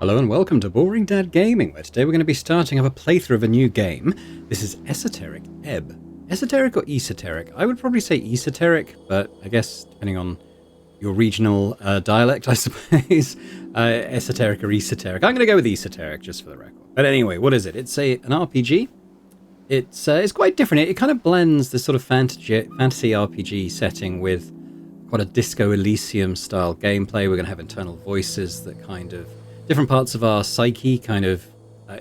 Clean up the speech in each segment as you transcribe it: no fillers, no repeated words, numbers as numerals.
Hello and welcome to Boring Dad Gaming, where today we're going to be starting up a playthrough of a new game. This is Esoteric Ebb. Esoteric or esoteric? I would probably say esoteric, but I guess depending on your regional dialect, I suppose. Esoteric or esoteric. I'm going to go with esoteric just for the record. But anyway, what is it? It's an RPG. It's quite different. It kind of blends this sort of fantasy RPG setting with quite a Disco Elysium style gameplay. We're going to have internal voices that kind of different parts of our psyche kind of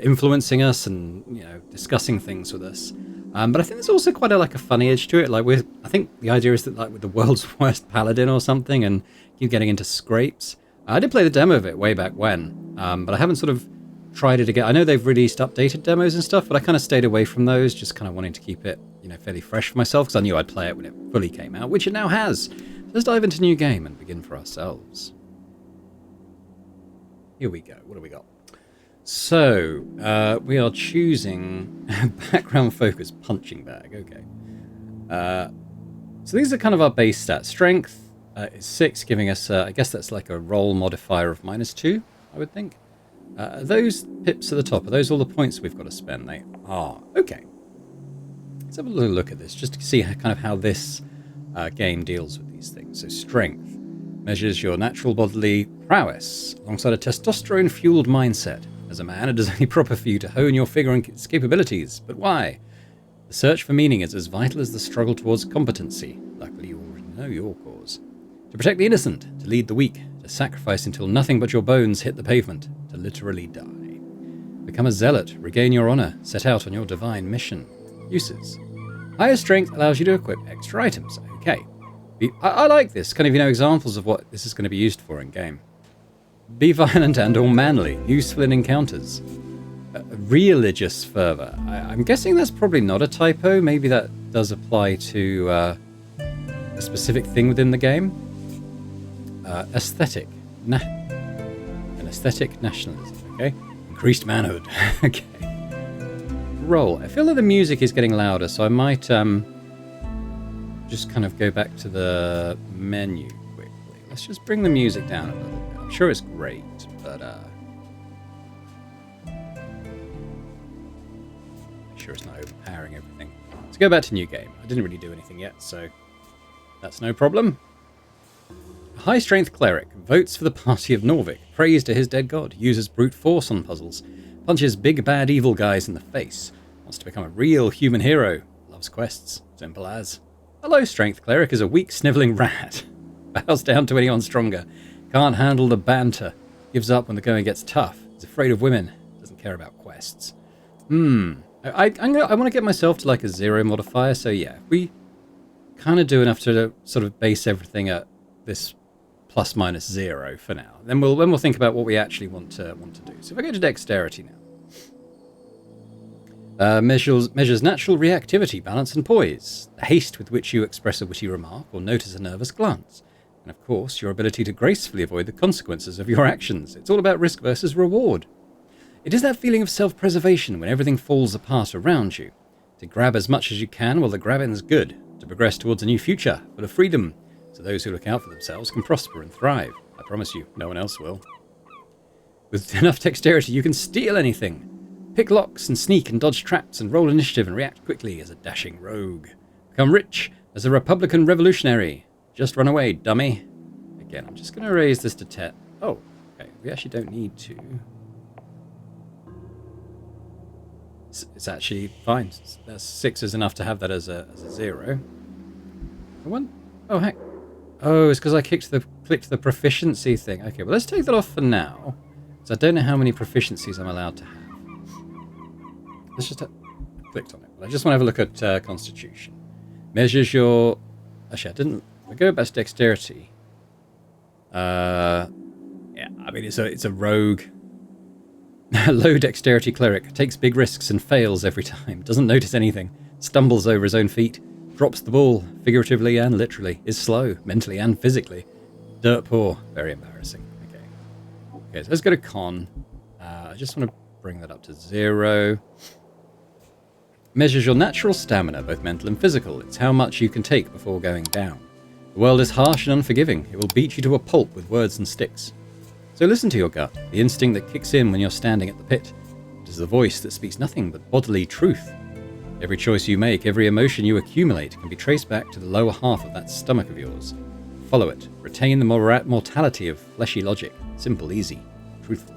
influencing us and, you know, discussing things with us. But I think there's also quite a funny edge to it. I think the idea is that with the world's worst paladin or something and keep getting into scrapes. I did play the demo of it way back when, but I haven't sort of tried it again. I know they've released updated demos and stuff, but I kind of stayed away from those, just kind of wanting to keep it, you know, fairly fresh for myself because I knew I'd play it when it fully came out, which it now has. So let's dive into a new game and begin for ourselves. Here we go. What do we got? So, we are choosing background focus punching bag. Okay. So these are kind of our base stats. Strength is 6, giving us, I guess that's like a roll modifier of -2, I would think. Those pips at the top, are those all the points we've got to spend? They are. Okay. Let's have a little look at this, just to see how this game deals with these things. So strength measures your natural bodily prowess alongside a testosterone-fueled mindset. As a man, it is only proper for you to hone your figure and its capabilities. But why? The search for meaning is as vital as the struggle towards competency. Luckily, you already know your cause. To protect the innocent, to lead the weak, to sacrifice until nothing but your bones hit the pavement, to literally die. Become a zealot, regain your honor, set out on your divine mission. Uses. Higher strength allows you to equip extra items. Okay. I like this, kind of, you know, examples of what this is going to be used for in game. Be violent and or manly, useful in encounters. Religious fervor. I'm guessing that's probably not a typo. Maybe that does apply to a specific thing within the game. Aesthetic. An aesthetic nationalism, okay? Increased manhood. Okay. Roll. I feel like the music is getting louder, so I might just kind of go back to the menu quickly. Let's just bring the music down a little bit. I'm sure it's great, but make sure it's not overpowering everything. Let's go back to new game. I didn't really do anything yet, so that's no problem. A high-strength cleric votes for the party of Norvik, prays to his dead god, uses brute force on puzzles, punches big bad evil guys in the face, wants to become a real human hero, loves quests, simple as. A low-strength cleric is a weak, snivelling rat. Bows down to anyone stronger. Can't handle the banter. Gives up when the going gets tough. Is afraid of women. Doesn't care about quests. I want to get myself to like a 0 modifier. So yeah, if we kind of do enough to sort of base everything at this ±0 for now, then we'll think about what we actually want to do. So if I go to dexterity now. Measures natural reactivity, balance and poise, the haste with which you express a witty remark or notice a nervous glance, and of course your ability to gracefully avoid the consequences of your actions. It's all about risk versus reward. It is that feeling of self-preservation when everything falls apart around you. To grab as much as you can while the grabbing's good, to progress towards a new future full of freedom, so those who look out for themselves can prosper and thrive. I promise you, no one else will. With enough dexterity you can steal anything. Pick locks and sneak and dodge traps and roll initiative and react quickly as a dashing rogue. Become rich as a Republican revolutionary. Just run away, dummy. Again, I'm just going to raise this to 10. Oh, okay. We actually don't need to. It's actually fine. That's 6 is enough to have that as a 0. Oh, heck. Oh, it's because I clicked the proficiency thing. Okay, well, let's take that off for now. So I don't know how many proficiencies I'm allowed to have. Let's just clicked on it. But I just want to have a look at Constitution. Measures your. Actually, I didn't. I go back to dexterity. Yeah, I mean it's a rogue. Low dexterity cleric takes big risks and fails every time. Doesn't notice anything. Stumbles over his own feet. Drops the ball, figuratively and literally. Is slow, mentally and physically. Dirt poor. Very embarrassing. Okay, so let's go to con. I just want to bring that up to 0. Measures your natural stamina, both mental and physical. It's how much you can take before going down. The world is harsh and unforgiving. It will beat you to a pulp with words and sticks. So listen to your gut, the instinct that kicks in when you're standing at the pit. It is the voice that speaks nothing but bodily truth. Every choice you make, every emotion you accumulate can be traced back to the lower half of that stomach of yours. Follow it. Retain the mortality of fleshy logic. Simple, easy, truthful.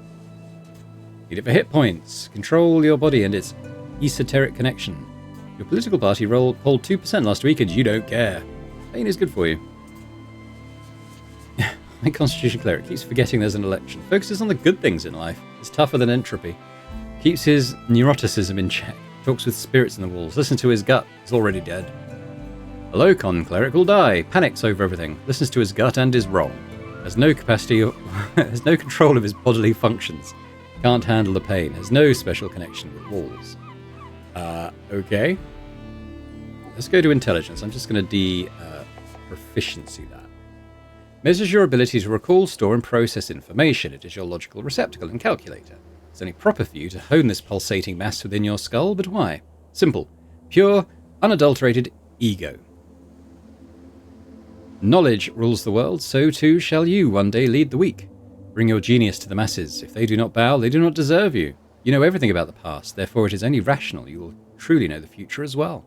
Need it for hit points. Control your body and its esoteric connection. Your political party polled 2% last week and you don't care. Pain is good for you. My Constitution cleric keeps forgetting there's an election. Focuses on the good things in life. Is tougher than entropy. Keeps his neuroticism in check. Talks with spirits in the walls. Listens to his gut. He's already dead. A low-con cleric will die. Panics over everything. Listens to his gut and is wrong. Has no capacity or has no control of his bodily functions. Can't handle the pain. Has no special connection with walls. Okay. Let's go to intelligence. I'm just going to proficiency that. Measures your ability to recall, store, and process information. It is your logical receptacle and calculator. It's only proper for you to hone this pulsating mass within your skull, but why? Simple. Pure, unadulterated ego. Knowledge rules the world, so too shall you one day lead the weak. Bring your genius to the masses. If they do not bow, they do not deserve you. You know everything about the past, therefore it is only rational you will truly know the future as well.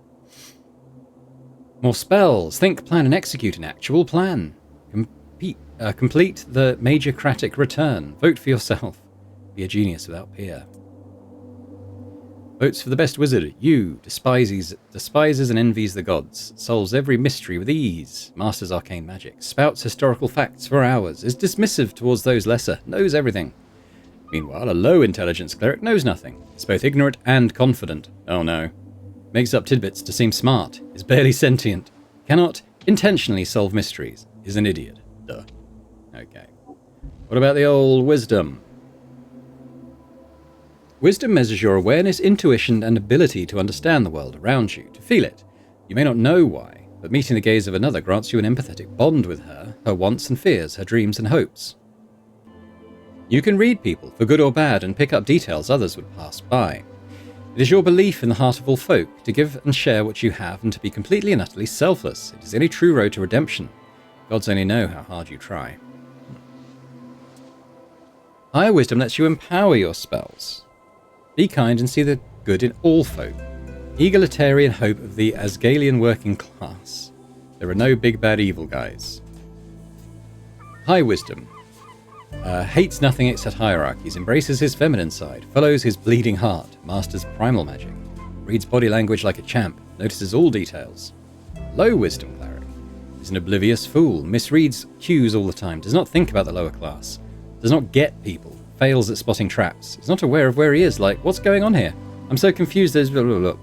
More spells. Think, plan, and execute an actual plan. Complete the Majorcratic return. Vote for yourself. Be a genius without peer. Votes for the best wizard. You. Despises and envies the gods. Solves every mystery with ease. Masters arcane magic. Spouts historical facts for hours. Is dismissive towards those lesser. Knows everything. Meanwhile, a low intelligence cleric knows nothing. Is both ignorant and confident. Oh no. Makes up tidbits to seem smart. Is barely sentient. Cannot intentionally solve mysteries. Is an idiot. Duh. Okay. What about the old wisdom? Wisdom measures your awareness, intuition, and ability to understand the world around you, to feel it. You may not know why, but meeting the gaze of another grants you an empathetic bond with her wants and fears, her dreams and hopes. You can read people, for good or bad, and pick up details others would pass by. It is your belief in the heart of all folk, to give and share what you have, and to be completely and utterly selfless. It is the only true road to redemption. Gods only know how hard you try. Higher wisdom lets you empower your spells. Be kind and see the good in all folk. Egalitarian hope of the Asgalian working class. There are no big bad evil guys. High wisdom. Hates nothing except hierarchies, embraces his feminine side, follows his bleeding heart, masters primal magic, reads body language like a champ, notices all details. Low wisdom cleric. Is an oblivious fool, misreads cues all the time, does not think about the lower class, does not get people, fails at spotting traps, is not aware of where he is, like, what's going on here? I'm so confused, there's blah, blah, blah.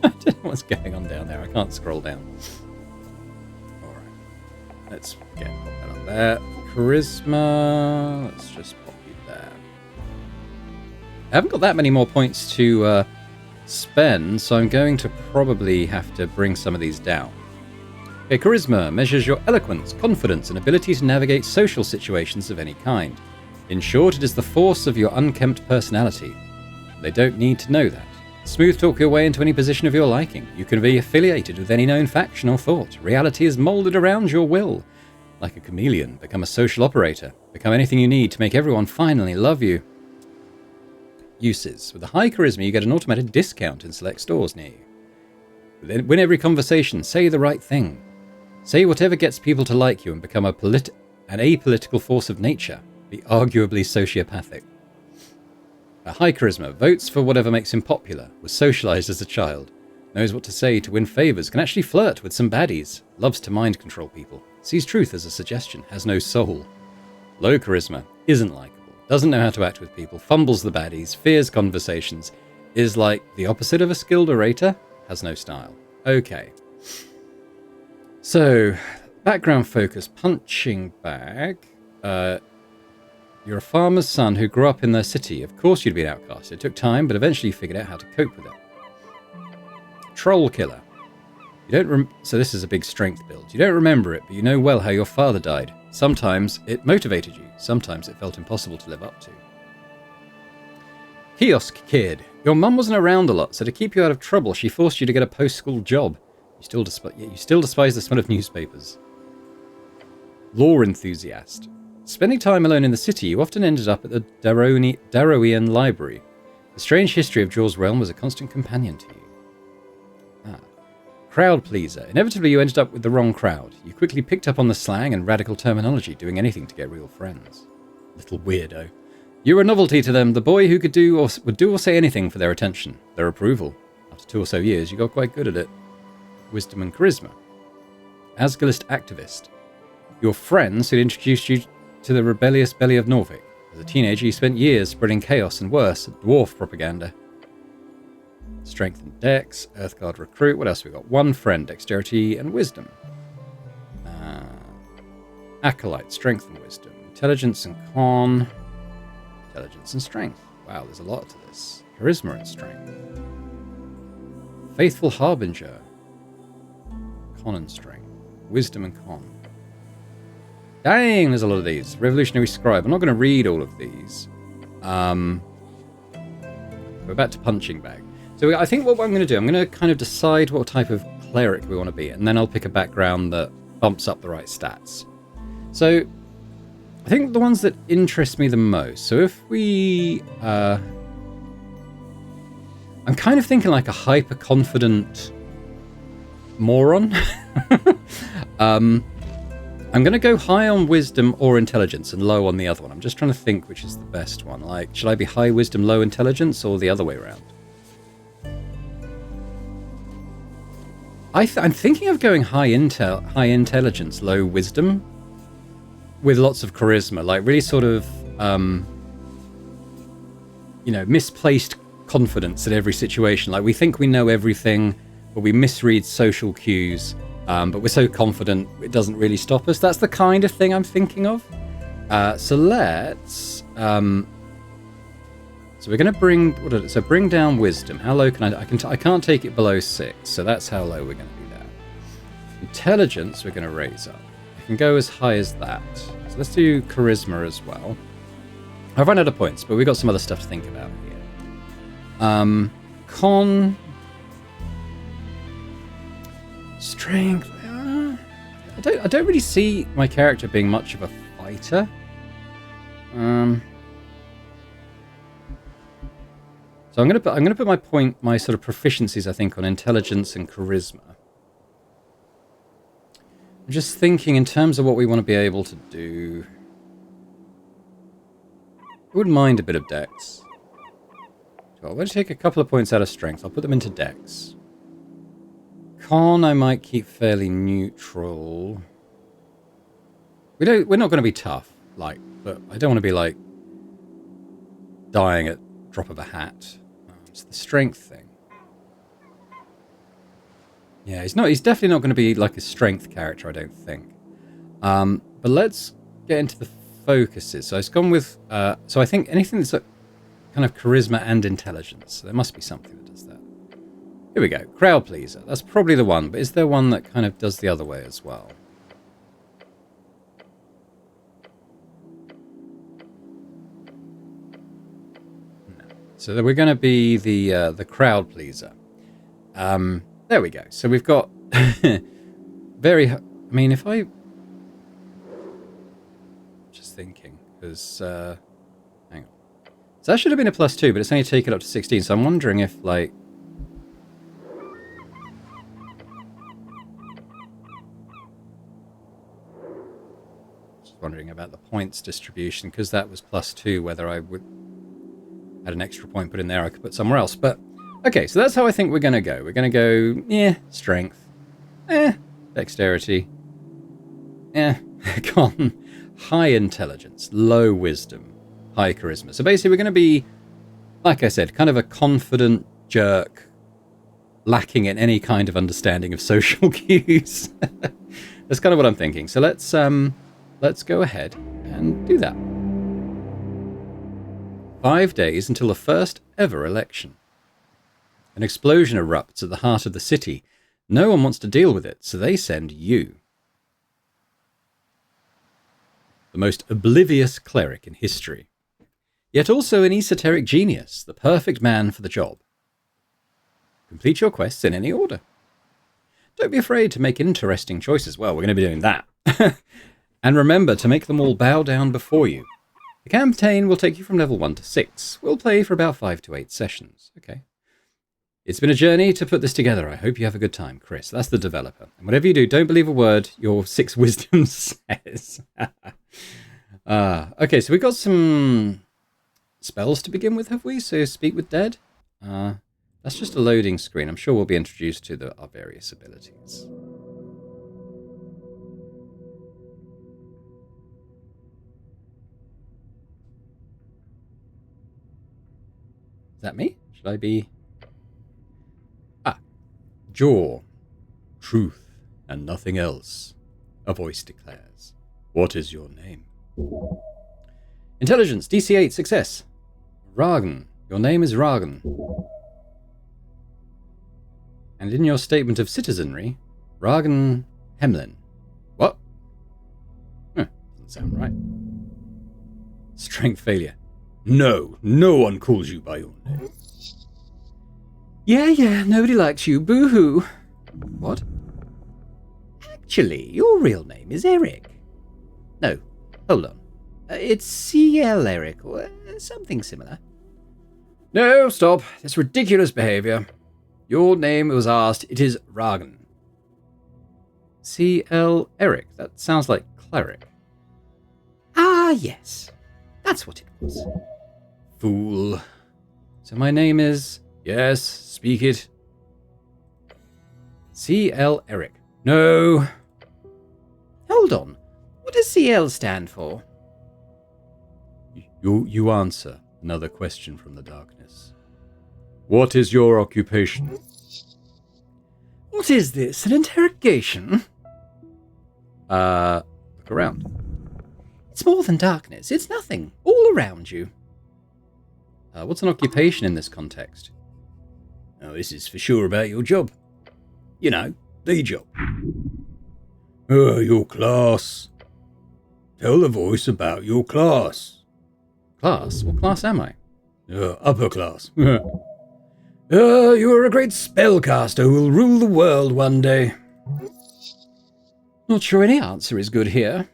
I don't know what's going on down there, I can't scroll down. Alright, let's get that on there. Charisma, let's just pop you there. I haven't got that many more points to spend, so I'm going to probably have to bring some of these down. Okay, charisma measures your eloquence, confidence, and ability to navigate social situations of any kind. In short, it is the force of your unkempt personality. They don't need to know that. Smooth talk your way into any position of your liking. You can be affiliated with any known faction or thought. Reality is molded around your will. Like a chameleon, become a social operator. Become anything you need to make everyone finally love you. Uses. With a high charisma, you get an automatic discount in select stores near you. Win every conversation. Say the right thing. Say whatever gets people to like you and become an apolitical force of nature. Be arguably sociopathic. A high charisma. Votes for whatever makes him popular. Was socialized as a child. Knows what to say to win favors. Can actually flirt with some baddies. Loves to mind control people. Sees truth as a suggestion. Has no soul. Low charisma. Isn't likable. Doesn't know how to act with people. Fumbles the baddies. Fears conversations. Is like the opposite of a skilled orator. Has no style. Okay. So, background focus. Punching bag. You're a farmer's son who grew up in their city. Of course you'd be an outcast. It took time, but eventually you figured out how to cope with it. Troll killer. You don't so this is a big strength build. You don't remember it, but you know well how your father died. Sometimes it motivated you. Sometimes it felt impossible to live up to. Kiosk kid. Your mum wasn't around a lot, so to keep you out of trouble, she forced you to get a post-school job. You still despise the smell of newspapers. Lore enthusiast. Spending time alone in the city, you often ended up at the Darrowian Library. The strange history of Jaws' realm was a constant companion to you. Crowd pleaser. Inevitably, you ended up with the wrong crowd. You quickly picked up on the slang and radical terminology, doing anything to get real friends. Little weirdo. You were a novelty to them, the boy who would do or say anything for their attention, their approval. After 2 or so years, you got quite good at it. Wisdom and charisma. Asgalist activist. Your friends had introduced you to the rebellious belly of Norvik. As a teenager, you spent years spreading chaos and worse, dwarf propaganda. Strength and dex, Earthguard recruit. What else have we got? 1 friend, dexterity and wisdom. Acolyte, strength and wisdom. Intelligence and con. Intelligence and strength. Wow, there's a lot to this. Charisma and strength. Faithful harbinger. Con and strength. Wisdom and con. Dang, there's a lot of these. Revolutionary scribe. I'm not going to read all of these. We're back to punching bag. So I think what I'm going to do, I'm going to kind of decide what type of cleric we want to be, and then I'll pick a background that bumps up the right stats. So I think the ones that interest me the most. So if we... I'm kind of thinking like a hyper-confident moron. I'm going to go high on wisdom or intelligence and low on the other one. I'm just trying to think which is the best one. Like, should I be high wisdom, low intelligence, or the other way around? I'm thinking of going high intelligence, low wisdom, with lots of charisma. Like, really sort of, misplaced confidence in every situation. Like, we think we know everything, but we misread social cues. But we're so confident it doesn't really stop us. That's the kind of thing I'm thinking of. So let's... so we're going to bring... bring down wisdom. How low can I can't take it below 6. So that's how low we're going to do that. Intelligence we're going to raise up. I can go as high as that. So let's do charisma as well. I've run out of points, but we've got some other stuff to think about here. Con... Strength. I don't really see my character being much of a fighter. So I'm gonna put my sort of proficiencies, I think, on intelligence and charisma. I'm just thinking in terms of what we want to be able to do. I wouldn't mind a bit of dex. So I'm going to take a couple of points out of strength. I'll put them into dex. Con, I might keep fairly neutral. We're not going to be tough, but I don't want to be like dying at drop of a hat. It's the strength thing. Yeah, he's definitely not going to be like a strength character, I don't think. But let's get into the focuses. So it's gone with. So I think anything that's like kind of charisma and intelligence. There must be something that does that. Here we go. Crowd pleaser. That's probably the one, but is there one that kind of does the other way as well? No. So we're going to be the crowd pleaser. There we go. So we've got very... I mean, if I... Just thinking, because... hang on. So that should have been a +2, but it's only taken up to 16, so I'm wondering if, like... Just wondering about the points distribution, because that was +2, whether I would... had an extra point put in there I could put somewhere else, but... Okay, so that's how I think we're going to go. We're going to go, strength. Dexterity. Con. High intelligence. Low wisdom. High charisma. So basically we're going to be, like I said, kind of a confident jerk, lacking in any kind of understanding of social cues. That's kind of what I'm thinking. So let's go ahead and do that. 5 days until the first ever election. An explosion erupts at the heart of the city. No one wants to deal with it, so they send you. The most oblivious cleric in history. Yet also an esoteric genius, the perfect man for the job. Complete your quests in any order. Don't be afraid to make interesting choices. Well, we're going to be doing that. And remember to make them all bow down before you. The campaign will take you from level 1 to 6. We'll play for about 5 to 8 sessions. Okay. It's been a journey to put this together. I hope you have a good time, Chris. That's the developer. And whatever you do, don't believe a word your 6 wisdom says. Okay, so we've got some spells to begin with, have we? So speak with dead. That's just a loading screen. I'm sure we'll be introduced to our various abilities. Is that me? Should I be... Jaw. Truth and nothing else. A voice declares. What is your name? Intelligence, DC 8, success. Ragen. Your name is Ragen. And in your statement of citizenry, Ragen Hemlin. What? Doesn't sound right. Strength failure. No, no one calls you by your name. Yeah, nobody likes you, boo-hoo. What? Actually, your real name is Eric. No, hold on. It's CL Eric, or something similar. No, stop. That's ridiculous behavior. Your name was asked. It is Ragen. CL Eric. That sounds like cleric. Ah, yes. That's what it was. Fool. So my name is... Yes, speak it. CL Eric. No. Hold on. What does CL stand for? You answer. Another question from the darkness. What is your occupation? What is this? An interrogation? Look around. It's more than darkness. It's nothing. All around you. What's an occupation in this context? Oh, this is for sure about your job. You know, the job. Your class. Tell the voice about your class. Class? What class am I? Upper class. You're a great spellcaster who will rule the world one day. Not sure any answer is good here.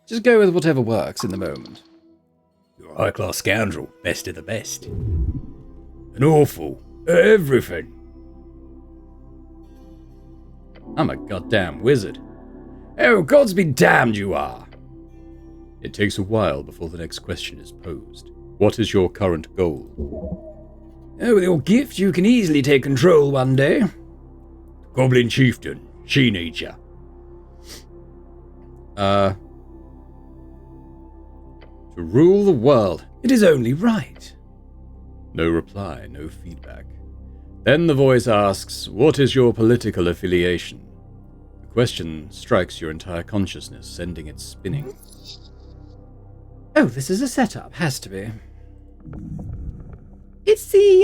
Just go with whatever works in the moment. You're a high-class scoundrel, best of the best. An awful. Everything. I'm a goddamn wizard. Oh, gods be damned you are. It takes a while before the next question is posed. What is your current goal? Oh, with your gift you can easily take control one day. Goblin chieftain, she needs ya. To rule the world. It is only right. No reply, no feedback. Then the voice asks, what is your political affiliation? The question strikes your entire consciousness, sending it spinning. Oh, this is a setup, has to be. It's the,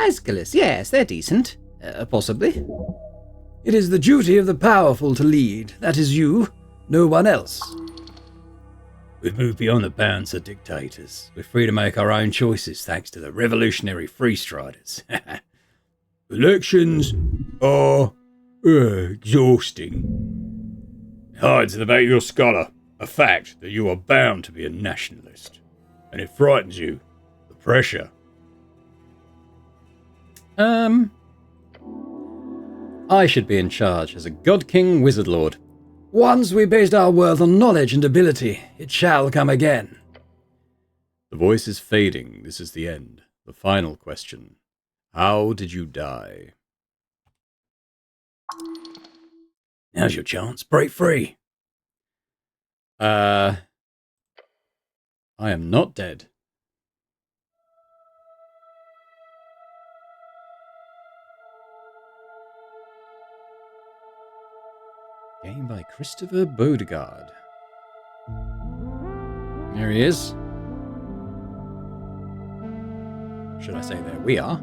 Asculus, yes, they're decent. Possibly. It is the duty of the powerful to lead. That is you, no one else. We've moved beyond the bounds of dictators. We're free to make our own choices thanks to the revolutionary freestriders. Elections are exhausting. It hides in the back of your scholar a fact that you are bound to be a nationalist. And it frightens you. The pressure. I should be in charge as a God King Wizard Lord. Once we based our world on knowledge and ability, it shall come again. The voice is fading. This is the end. The final question. How did you die? Now's your chance. Break free. I am not dead. Game by Christopher Beaudegard. There he is. Should I say there we are?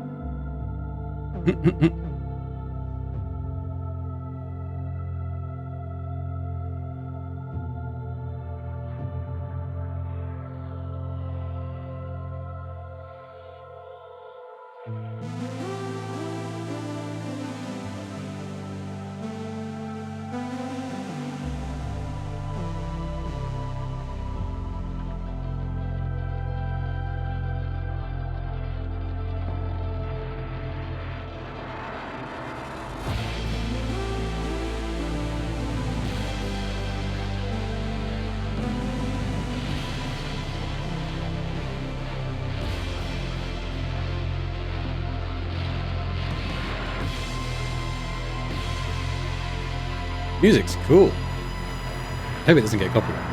Music's cool. I hope it doesn't get copyrighted.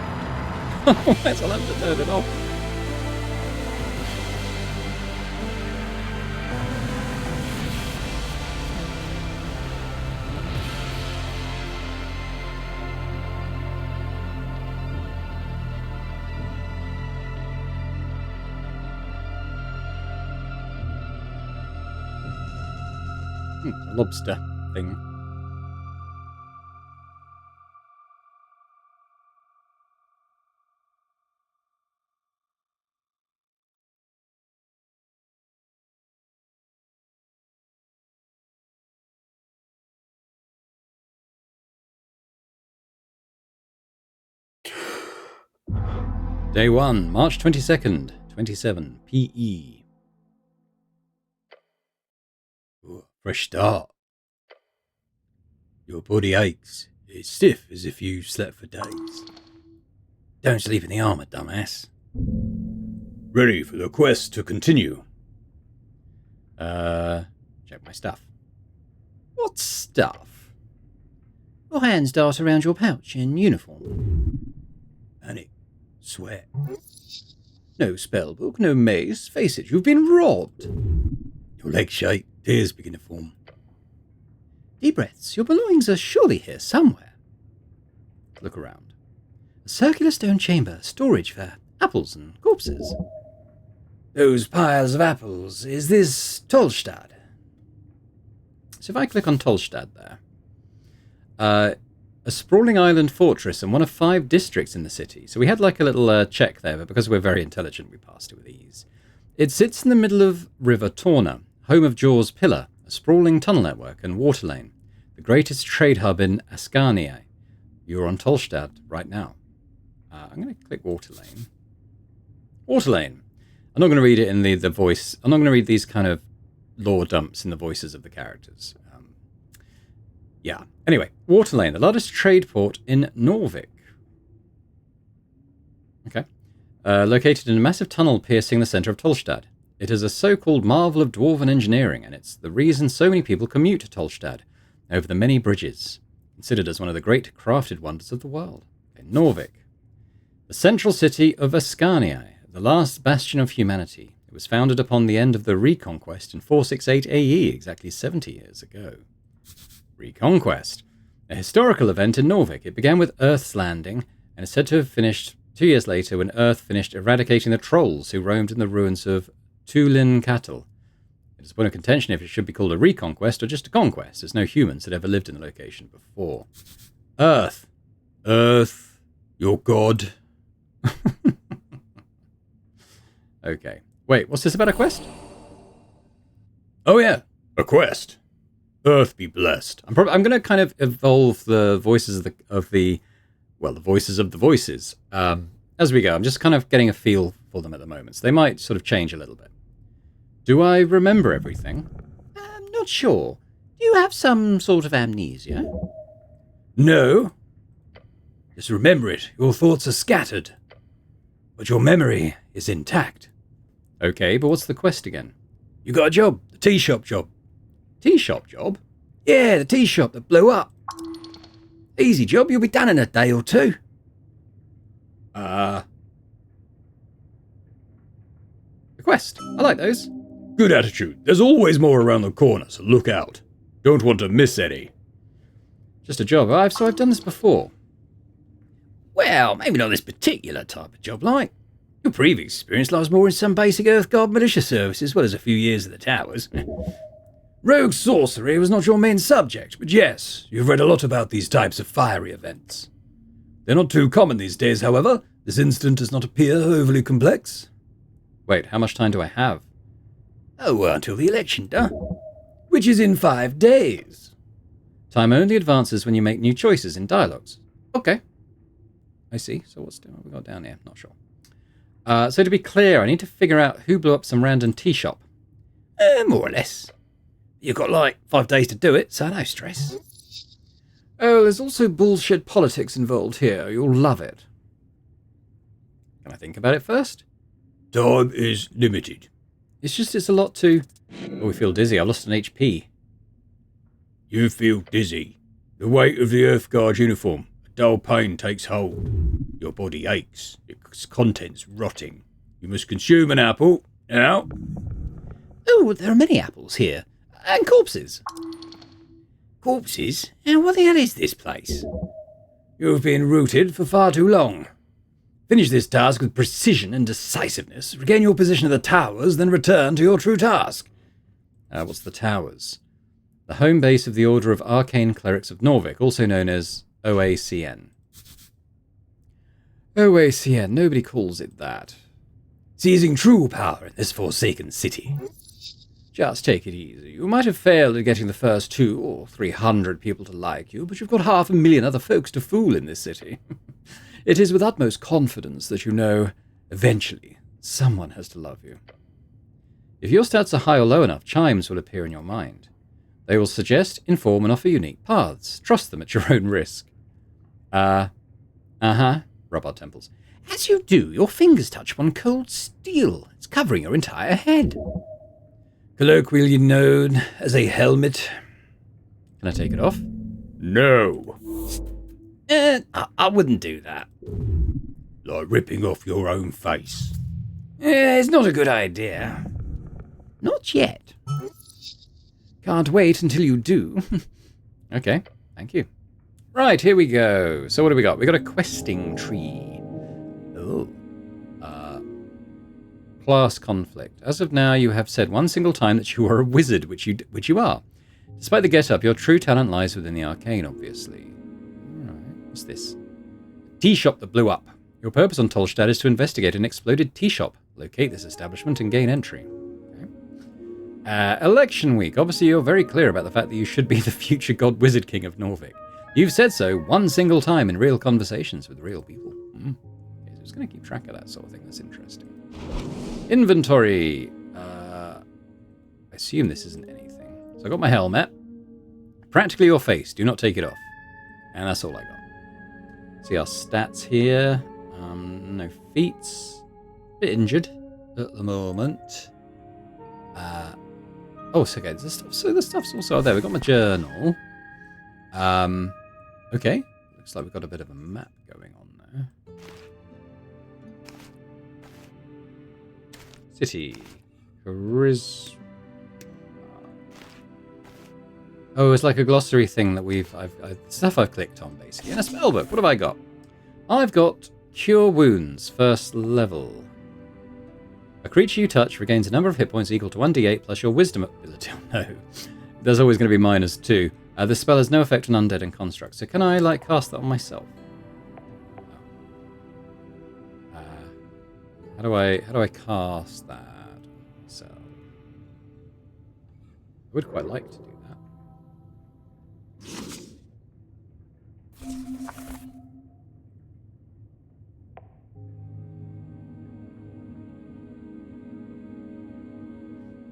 Otherwise I'll have to turn it off. A lobster thing. Day 1, March 22nd, 27 PE. Ooh, fresh start. Your body aches. It's stiff as if you slept for days. Don't sleep in the armour, dumbass. Ready for the quest to continue. Check my stuff. What stuff? Your hands dart around your pouch in uniform. Panic. Sweat. No spellbook, no mace. Face it, you've been robbed. Your legs shake, tears begin to form. Deep breaths. Your belongings are surely here somewhere. Look around. A circular stone chamber, storage for apples and corpses. Those piles of apples. Is this Tolstad? So if I click on Tolstad there, a sprawling island fortress and one of 5 districts in the city. So we had like a little check there, but because we're very intelligent, we passed it with ease. It sits in the middle of River Torna, home of Jaws Pillar, a sprawling tunnel network and water lane, the greatest trade hub in Ascania. You're on Tolstad right now. I'm going to click water lane. Water lane. I'm not going to read it in the voice. I'm not going to read these kind of lore dumps in the voices of the characters. Yeah. Anyway, water lane, the largest trade port in Norvik. Okay. Located in a massive tunnel piercing the center of Tolstad. It is a so-called marvel of dwarven engineering, and it's the reason so many people commute to Tolstad over the many bridges, considered as one of the great crafted wonders of the world. Okay, Norvik. The central city of Ascania, the last bastion of humanity. It was founded upon the end of the Reconquest in 468 AE, exactly 70 years ago. Reconquest. A historical event in Norvik. It began with Earth's landing, and is said to have finished 2 years later when Earth finished eradicating the trolls who roamed in the ruins of Tulin Cattle. It is a point of contention if it should be called a reconquest or just a conquest, as no humans had ever lived in the location before. Earth. Earth. Your god. Okay. Wait, what's this about a quest? Oh yeah, a quest. Earth be blessed. I'm going to kind of evolve the voices of the voices of the voices as we go. I'm just kind of getting a feel for them at the moment. So they might sort of change a little bit. Do I remember everything? I'm not sure. Do you have some sort of amnesia? No. Just remember it. Your thoughts are scattered. But your memory is intact. Okay, but what's the quest again? You got a job. The tea shop job. Tea shop job? Yeah, the tea shop that blew up. Easy job, you'll be done in a day or 2. The quest. I like those. Good attitude. There's always more around the corner, so look out. Don't want to miss any. Just a job. I've done this before. Well, maybe not this particular type of job, like. Your previous experience lies more in some basic Earth Guard militia service, as well as a few years at the towers. Rogue sorcery was not your main subject, but yes, you've read a lot about these types of fiery events. They're not too common these days, however. This incident does not appear overly complex. Wait, how much time do I have? Oh, until the election, which is in 5 days. Time only advances when you make new choices in dialogues. Okay. I see. So what we got down here? Not sure. So to be clear, I need to figure out who blew up some random tea shop. More or less. You've got like 5 days to do it, so no stress. Oh, there's also bullshit politics involved here. You'll love it. Can I think about it first? Time is limited. It's a lot to... Oh, we feel dizzy. I've lost an HP. You feel dizzy. The weight of the Earth Guard uniform. A dull pain takes hold. Your body aches. Its contents rotting. You must consume an apple. Now. Oh, there are many apples here. And corpses. Corpses? And what the hell is this place? You've been rooted for far too long. Finish this task with precision and decisiveness. Regain your position at the towers, then return to your true task. What's the towers? The home base of the Order of Arcane Clerics of Norvik, also known as OACN. OACN, nobody calls it that. Seizing true power in this forsaken city. Just take it easy. You might have failed at getting the first 200 or 300 people to like you, but you've got 500,000 other folks to fool in this city. It is with utmost confidence that you know, eventually, someone has to love you. If your stats are high or low enough, chimes will appear in your mind. They will suggest, inform, and offer unique paths. Trust them at your own risk. Rub our temples. As you do, your fingers touch upon cold steel. It's covering your entire head. Colloquially known as a helmet. Can I take it off? No. I wouldn't do that. Like ripping off your own face. It's not a good idea. Not yet. Can't wait until you do. Okay, thank you. Right, here we go. So what do we got? We got a questing tree. Oh. Class conflict. As of now, you have said one single time that you are a wizard, which you are. Despite the get-up, your true talent lies within the arcane, obviously. Alright, what's this? Tea shop that blew up. Your purpose on Tolstad is to investigate an exploded tea shop, locate this establishment, and gain entry. Election week. Obviously, you're very clear about the fact that you should be the future God Wizard King of Norvik. You've said so one single time in real conversations with real people. Okay, so it's going to keep track of that sort of thing. That's interesting. Inventory. I assume this isn't anything. So I got my helmet. Practically your face. Do not take it off. And that's all I got. See our stats here. No feats. Bit injured at the moment. Oh, so okay. So the stuff's also there. We've got my journal. Okay. Looks like we've got a bit of a map going on there. City. Charisma. Oh, it's like a glossary thing that stuff I've clicked on, basically. And a spellbook. What have I got? I've got Cure Wounds, first level. A creature you touch regains a number of hit points equal to 1d8 plus your wisdom ability. Oh, no. There's always going to be -2. The spell has no effect on undead and constructs. So can I, cast that on myself? How do I cast that on myself? I would quite like to do that.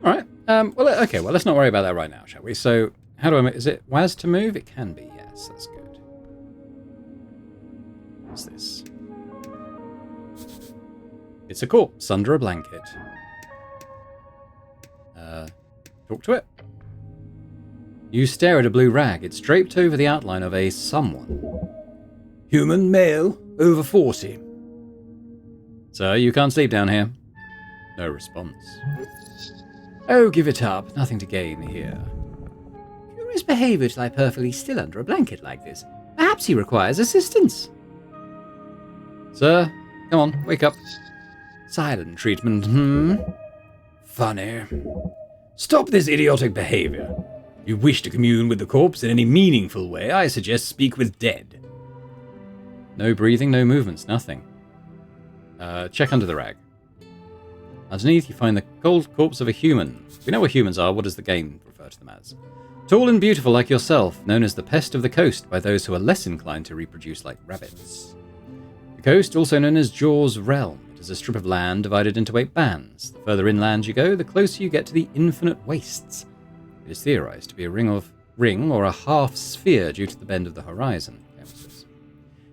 All right. Well, let's not worry about that right now, shall we? So, how do I make... Is it WAS to move? It can be, yes. That's good. What's this? It's a corpse under a blanket. Talk to it. You stare at a blue rag. It's draped over the outline of a someone. Human, male, over 40. Sir, you can't sleep down here. No response. Oh, give it up. Nothing to gain here. Curious behavior to lie perfectly still under a blanket like this. Perhaps he requires assistance. Sir, come on, wake up. Silent treatment, Funny. Stop this idiotic behavior. If you wish to commune with the corpse in any meaningful way, I suggest speak with dead. No breathing, no movements, nothing. Check under the rag. Underneath, you find the cold corpse of a human. We know what humans are. What does the game refer to them as? Tall and beautiful like yourself, known as the pest of the coast by those who are less inclined to reproduce like rabbits. The coast, also known as Jaw's Realm, it is a strip of land divided into 8 bands. The further inland you go, the closer you get to the infinite wastes. It is theorized to be a ring or a half sphere due to the bend of the horizon.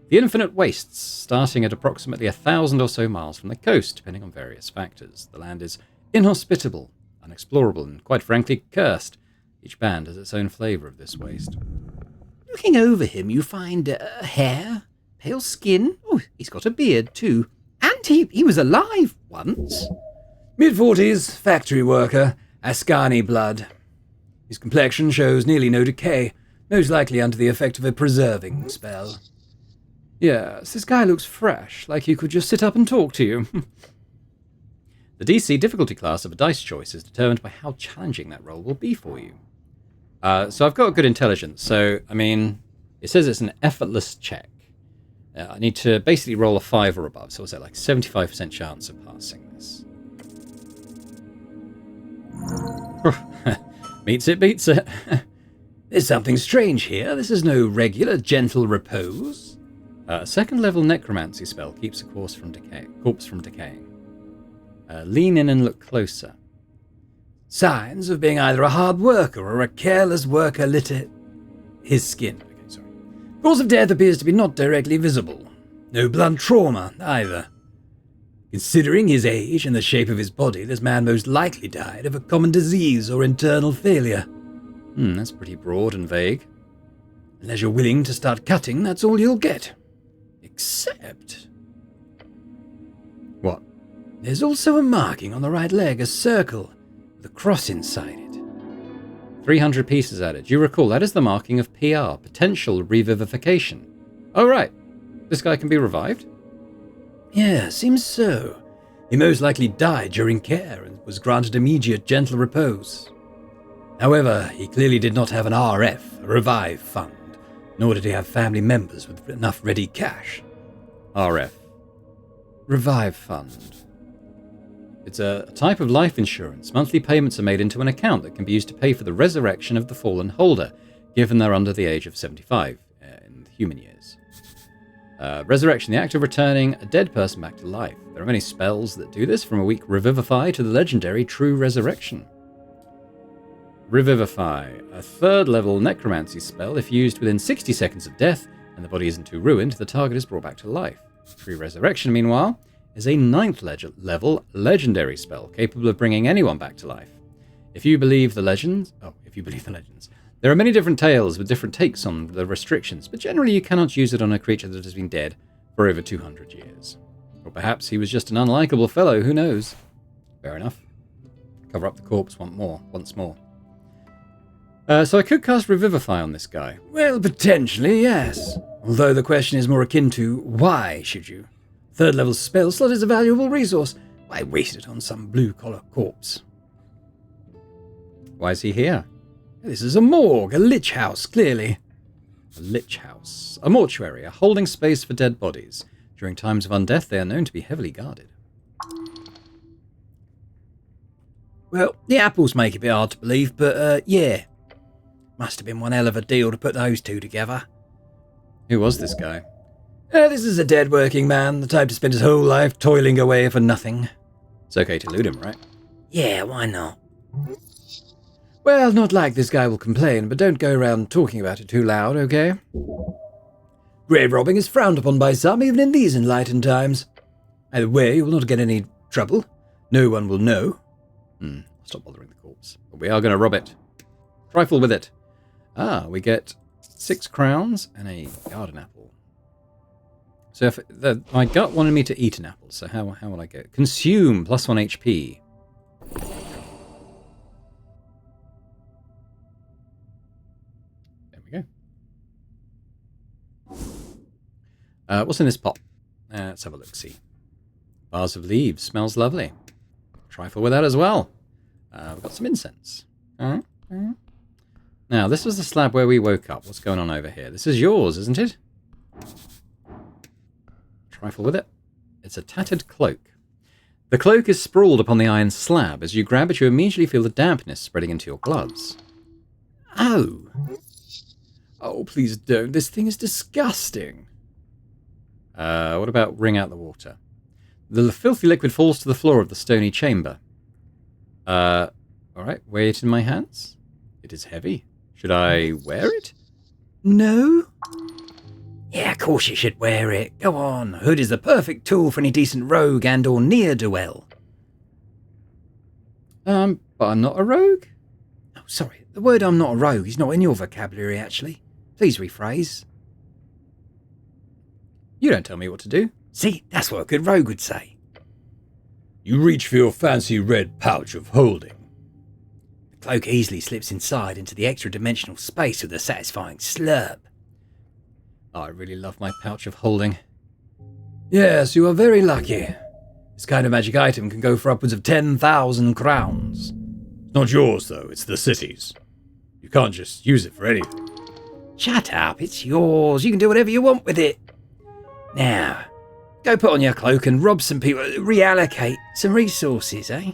The infinite wastes, starting at approximately 1,000 or so miles from the coast, depending on various factors. The land is inhospitable, unexplorable, and quite frankly, cursed. Each band has its own flavour of this waste. Looking over him, you find hair, pale skin. Oh, he's got a beard too. And he was alive once. Mid-40s, factory worker, Ascani blood. His complexion shows nearly no decay, most likely under the effect of a preserving spell. Yes, this guy looks fresh, like he could just sit up and talk to you. The DC difficulty class of a dice choice is determined by how challenging that roll will be for you. So I've got good intelligence, so, I mean, it says it's an effortless check. I need to basically roll a 5 or above, so what's that, like 75% chance of passing this? Meets it, beats it. There's something strange here. This is no regular gentle repose. A second-level necromancy spell keeps a corpse from decaying. Lean in and look closer. Signs of being either a hard worker or a careless worker litter his skin. Okay, sorry. Cause of death appears to be not directly visible. No blood trauma, either. Considering his age and the shape of his body, this man most likely died of a common disease or internal failure. That's pretty broad and vague. Unless you're willing to start cutting, that's all you'll get. Except... What? There's also a marking on the right leg, a circle, with a cross inside it. 300 pieces added. You recall, that is the marking of PR, potential revivification. Oh, right. This guy can be revived? Yeah, seems so. He most likely died during care and was granted immediate gentle repose. However, he clearly did not have an RF, a revive fund, nor did he have family members with enough ready cash. RF. Revive fund. It's a type of life insurance. Monthly payments are made into an account that can be used to pay for the resurrection of the fallen holder, given they're under the age of 75 in human years. Resurrection, the act of returning a dead person back to life. There are many spells that do this, from a weak Revivify to the legendary True Resurrection. Revivify, a third-level necromancy spell. If used within 60 seconds of death and the body isn't too ruined, the target is brought back to life. True Resurrection, meanwhile, is a 9th level legendary spell capable of bringing anyone back to life. If you believe the legends, there are many different tales with different takes on the restrictions, but generally you cannot use it on a creature that has been dead for over 200 years. Or perhaps he was just an unlikable fellow, who knows? Fair enough. Cover up the corpse once more. So I could cast Revivify on this guy. Well, potentially, yes. Although the question is more akin to, why should you? Third level spell slot is a valuable resource. Why waste it on some blue-collar corpse? Why is he here? This is a morgue, a lich house, clearly. A lich house. A mortuary, a holding space for dead bodies. During times of undeath, they are known to be heavily guarded. Well, the apples make it a bit hard to believe, but yeah. Must have been one hell of a deal to put those two together. Who was this guy? This is a dead working man, the type to spend his whole life toiling away for nothing. It's okay to loot him, right? Yeah, why not? Well, not like this guy will complain, but don't go around talking about it too loud, okay? Grave robbing is frowned upon by some, even in these enlightened times. Either way, you will not get any trouble. No one will know. I'll stop bothering the corpse. But we are going to rob it. Trifle with it. We get 6 crowns and a garden apple. So if my gut wanted me to eat an apple, so how will I go? Consume, +1 HP. There we go. What's in this pot? Let's have a look-see. Bars of leaves. Smells lovely. Trifle with that as well. We've got some incense. Now, this was the slab where we woke up. What's going on over here? This is yours, isn't it? Trifle with it. It's a tattered cloak. The cloak is sprawled upon the iron slab. As you grab it, you immediately feel the dampness spreading into your gloves. Oh. Oh, please don't. This thing is disgusting. What about wring out the water? The filthy liquid falls to the floor of the stony chamber. Alright, weigh it in my hands. It is heavy. Should I wear it? No? Yeah, of course you should wear it. Go on. A hood is the perfect tool for any decent rogue and or ne'er-do-well. But I'm not a rogue? Oh, sorry. The word I'm not a rogue is not in your vocabulary, actually. Please rephrase. You don't tell me what to do. See, that's what a good rogue would say. You reach for your fancy red pouch of holding. The cloak easily slips inside into the extra-dimensional space with a satisfying slurp. Oh, I really love my pouch of holding. Yes, you are very lucky. This kind of magic item can go for upwards of 10,000 crowns. It's not yours, though. It's the city's. You can't just use it for anything. Shut up, it's yours. You can do whatever you want with it. Now, go put on your cloak and rob some people. Reallocate some resources, eh?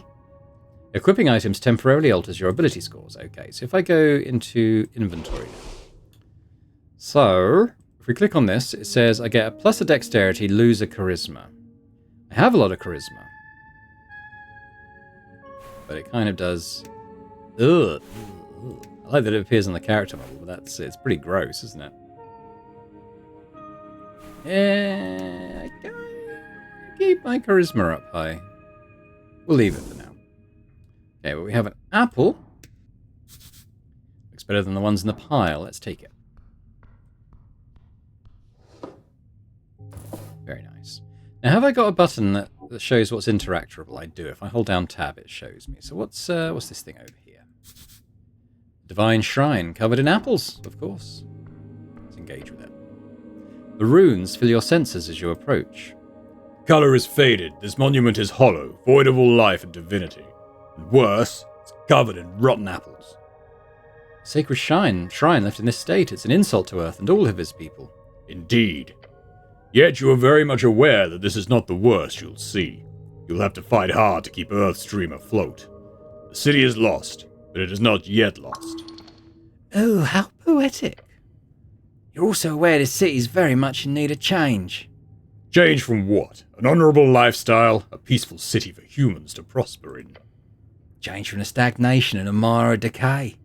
Equipping items temporarily alters your ability scores. Okay, so if I go into inventory now. So, if we click on this, it says I get a plus a dexterity, lose a charisma. I have a lot of charisma. But it kind of does... Ugh. I like that it appears on the character model, but it's pretty gross, isn't it? Yeah, I can't keep my charisma up high. We'll leave it for now. Okay, well we have an apple. Looks better than the ones in the pile. Let's take it. Very nice. Now, have I got a button that shows what's interactable? I do. If I hold down tab, it shows me. So what's this thing over here? Divine Shrine, covered in apples, of course. Let's engage with it. The runes fill your senses as you approach. Colour is faded. This monument is hollow, void of all life and divinity. And worse, it's covered in rotten apples. Sacred shrine left in this state. It's an insult to Earth and all of his people. Indeed. Yet you are very much aware that this is not the worst you'll see. You'll have to fight hard to keep Earth's dream afloat. The city is lost, but it is not yet lost. Oh, how poetic. You're also aware this city's very much in need of change. Change from what? An honourable lifestyle? A peaceful city for humans to prosper in? Change from the stagnation and a mire of decay.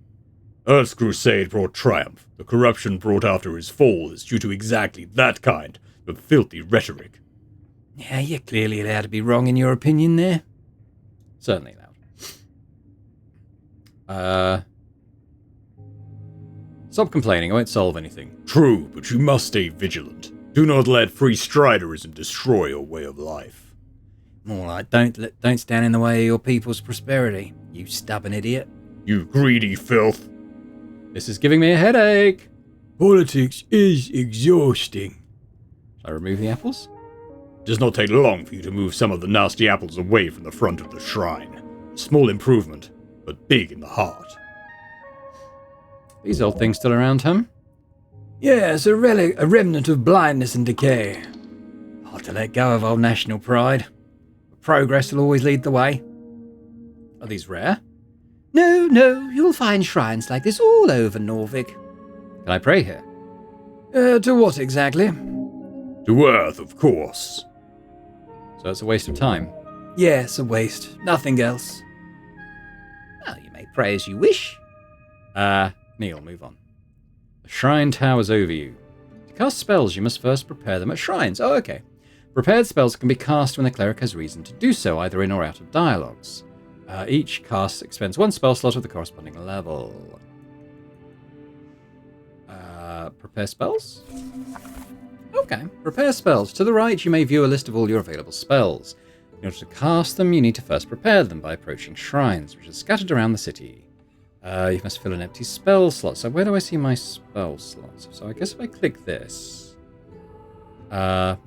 Earth's crusade brought triumph. The corruption brought after his fall is due to exactly that kind of filthy rhetoric. Yeah, you're clearly allowed to be wrong in your opinion there. Certainly allowed. Stop complaining, I won't solve anything. True, but you must stay vigilant. Do not let free striderism destroy your way of life. More like, don't stand in the way of your people's prosperity, you stubborn idiot. You greedy filth. This is giving me a headache. Politics is exhausting. Shall I remove the apples? It does not take long for you to move some of the nasty apples away from the front of the shrine. A small improvement, but big in the heart. These old things still around, Hum? Yes, a remnant of blindness and decay. Hard to let go of old national pride. But progress will always lead the way. Are these rare? No, you'll find shrines like this all over Norvik. Can I pray here? To what exactly? To Earth, of course. So it's a waste of time. Yes, a waste. Nothing else. Well, you may pray as you wish. Neil, move on. The shrine towers over you. To cast spells, you must first prepare them at shrines. Oh, okay. Prepared spells can be cast when the cleric has reason to do so, either in or out of dialogues. Each cast expends one spell slot of the corresponding level. Prepare spells? Okay, prepare spells. To the right, you may view a list of all your available spells. In order to cast them, you need to first prepare them by approaching shrines, which are scattered around the city. You must fill an empty spell slot. So where do I see my spell slots? So I guess if I click this... the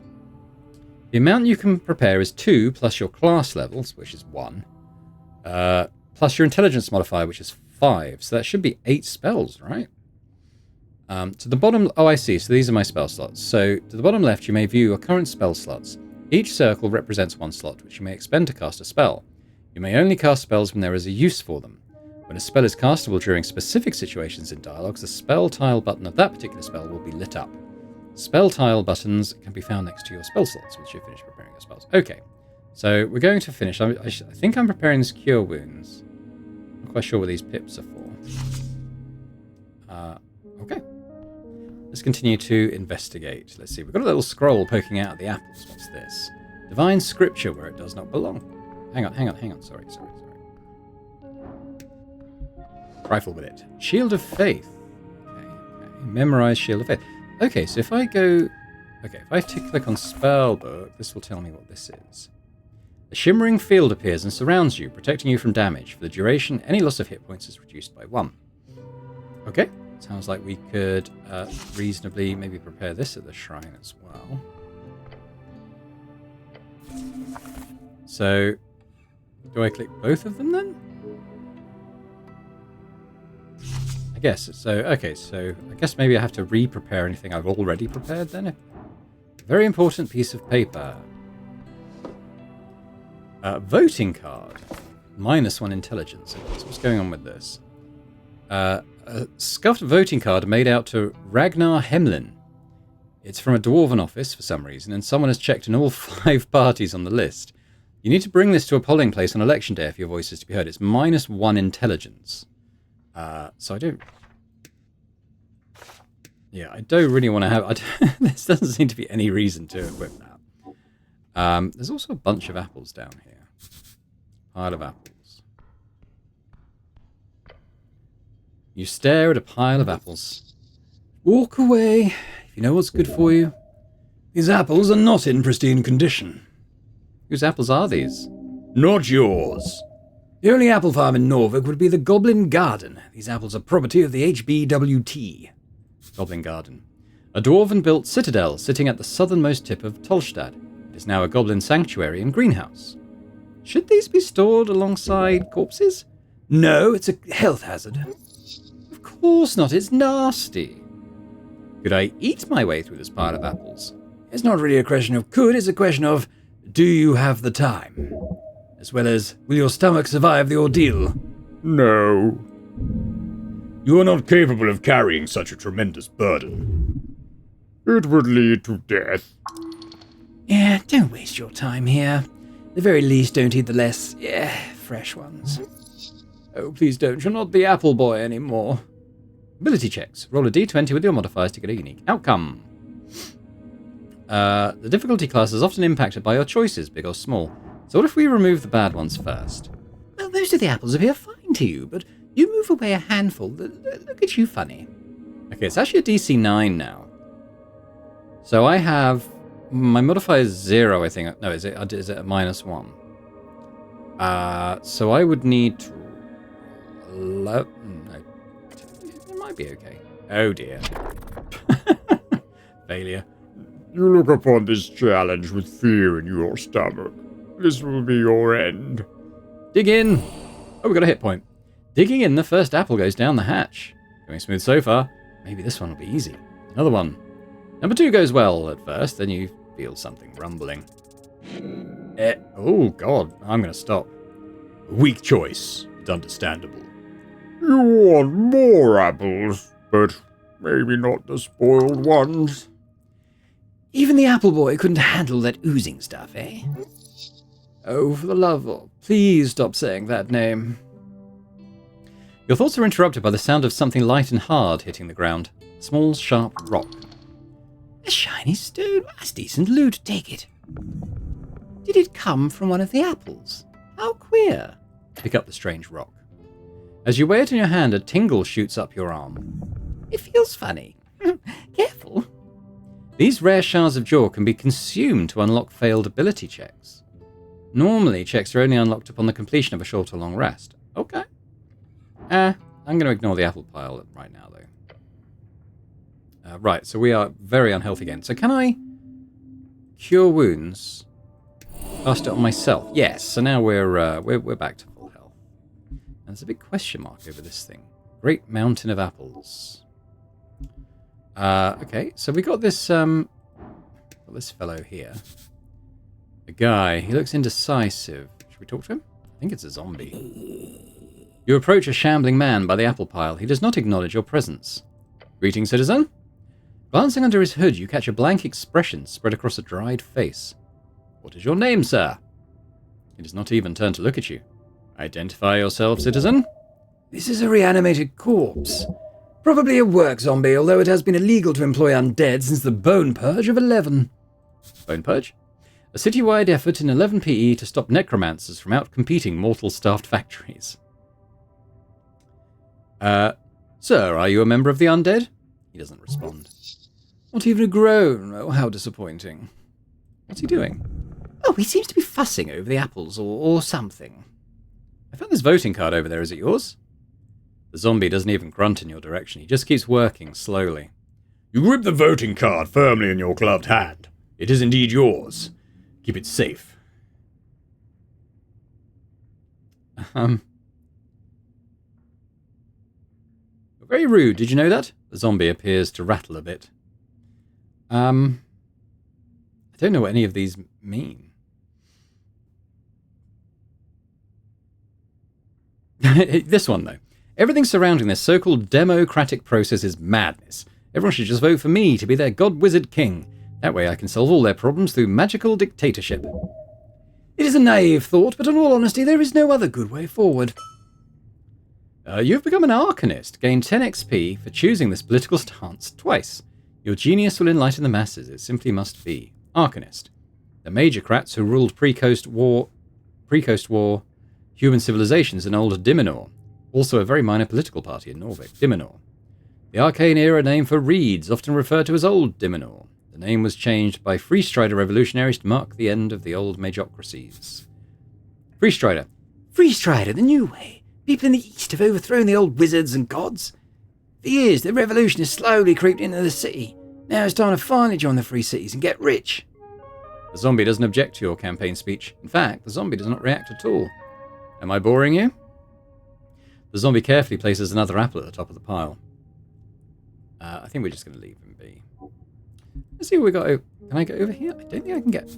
amount you can prepare is 2 plus your class levels, which is 1. Plus your intelligence modifier, which is 5. So that should be 8 spells, right? To the bottom... Oh, I see. So these are my spell slots. So to the bottom left, you may view your current spell slots. Each circle represents one slot, which you may expend to cast a spell. You may only cast spells when there is a use for them. When a spell is castable during specific situations in dialogues, the spell tile button of that particular spell will be lit up. Spell tile buttons can be found next to your spell slots once you've finished preparing your spells. Okay, so we're going to finish. I think I'm preparing this Cure Wounds. I'm not quite sure what these pips are for. Okay. Let's continue to investigate. Let's see. We've got a little scroll poking out of the apples. What's this? Divine Scripture where it does not belong. Hang on. Sorry. Trifle with it. Shield of Faith. Okay. Memorize Shield of Faith. Okay, so if I go... Okay, if I click on Spellbook, this will tell me what this is. A shimmering field appears and surrounds you, protecting you from damage. For the duration, any loss of hit points is reduced by 1. Okay, sounds like we could reasonably maybe prepare this at the shrine as well. So, do I click both of them then? I guess. So, okay, so I guess maybe I have to re-prepare anything I've already prepared then. Very important piece of paper. Voting card. -1 intelligence. So what's going on with this? A scuffed voting card made out to Ragnar Hemlin. It's from a dwarven office for some reason, and someone has checked in all 5 parties on the list. You need to bring this to a polling place on election day if your voice is to be heard. It's -1 intelligence. So I don't... Yeah, I don't really want to have... This doesn't seem to be any reason to equip that. There's also a bunch of apples down here. Pile of apples. You stare at a pile of apples. Walk away, if you know what's good for you. These apples are not in pristine condition. Whose apples are these? Not yours. The only apple farm in Norfolk would be the Goblin Garden. These apples are property of the HBWT. Goblin Garden. A dwarven-built citadel sitting at the southernmost tip of Tolstad. It is now a goblin sanctuary and greenhouse. Should these be stored alongside corpses? No, it's a health hazard. Of course not, it's nasty. Could I eat my way through this pile of apples? It's not really a question of could, it's a question of do you have the time? As well as, will your stomach survive the ordeal? No. You are not capable of carrying such a tremendous burden. It would lead to death. Yeah, don't waste your time here. At the very least, don't eat the less, fresh ones. Oh, please don't. You're not the apple boy anymore. Ability checks. Roll a d20 with your modifiers to get a unique outcome. The difficulty class is often impacted by your choices, big or small. So what if we remove the bad ones first? Well, most of the apples appear fine to you, but you move away a handful that look at you funny. Okay, it's actually a DC 9 now. So I have... My modifier is 0, I think. No, is it a -1? So I would need to... No, it might be okay. Oh dear. Failure. You look upon this challenge with fear in your stomach. This will be your end. Dig in! Oh, we got a hit point. Digging in, the first apple goes down the hatch. Going smooth so far. Maybe this one will be easy. Another one. Number 2 goes well at first, then you feel something rumbling. Oh god, I'm going to stop. Weak choice. It's understandable. You want more apples, but maybe not the spoiled ones. Even the apple boy couldn't handle that oozing stuff, eh? Oh, for the love of... Please stop saying that name. Your thoughts are interrupted by the sound of something light and hard hitting the ground. A small, sharp rock. A shiny stone. That's decent loot. Take it. Did it come from one of the apples? How queer. Pick up the strange rock. As you weigh it in your hand, a tingle shoots up your arm. It feels funny. Careful. These rare shards of jaw can be consumed to unlock failed ability checks. Normally, checks are only unlocked upon the completion of a short or long rest. Okay. I'm going to ignore the apple pile right now, though. Right, so we are very unhealthy again. So can I cure wounds? Cast it on myself. Yes, so now we're back to full health. And there's a big question mark over this thing. Great mountain of apples. Okay, so we got this fellow here. A guy. He looks indecisive. Should we talk to him? I think it's a zombie. You approach a shambling man by the apple pile. He does not acknowledge your presence. Greetings, citizen. Glancing under his hood, you catch a blank expression spread across a dried face. What is your name, sir? He does not even turn to look at you. Identify yourself, citizen. This is a reanimated corpse. Probably a work zombie, although it has been illegal to employ undead since the Bone Purge of 11. Bone Purge? A citywide effort in 11 PE to stop necromancers from outcompeting mortal-staffed factories. Sir, are you a member of the undead? He doesn't respond. Not even a groan. Oh, how disappointing. What's he doing? Oh, he seems to be fussing over the apples or something. I found this voting card over there. Is it yours? The zombie doesn't even grunt in your direction. He just keeps working slowly. You grip the voting card firmly in your gloved hand. It is indeed yours. Keep it safe. Very rude. Did you know that? The zombie appears to rattle a bit. I don't know what any of these mean. This one, though. Everything surrounding this so-called democratic process is madness. Everyone should just vote for me to be their god-wizard king. That way I can solve all their problems through magical dictatorship. It is a naive thought, but in all honesty, there is no other good way forward. You've become an Arcanist. Gain 10 XP for choosing this political stance twice. Your genius will enlighten the masses. It simply must be. Arcanist. The Majorcrats who ruled pre-Coast War, human civilizations in old Dimenor. Also a very minor political party in Norvik, Dimenor. The Arcane Era name for reeds, often referred to as Old Dimenor. The name was changed by Freestrider revolutionaries to mark the end of the old Majocracies. Freestrider. Freestrider, the new way. People in the East have overthrown the old wizards and gods. For years, the revolution has slowly creeped into the city. Now it's time to finally join the free cities and get rich. The zombie doesn't object to your campaign speech. In fact, the zombie does not react at all. Am I boring you? The zombie carefully places another apple at the top of the pile. I think we're just going to leave him be. Let's see what we got. Can I get over here? I don't think I can get...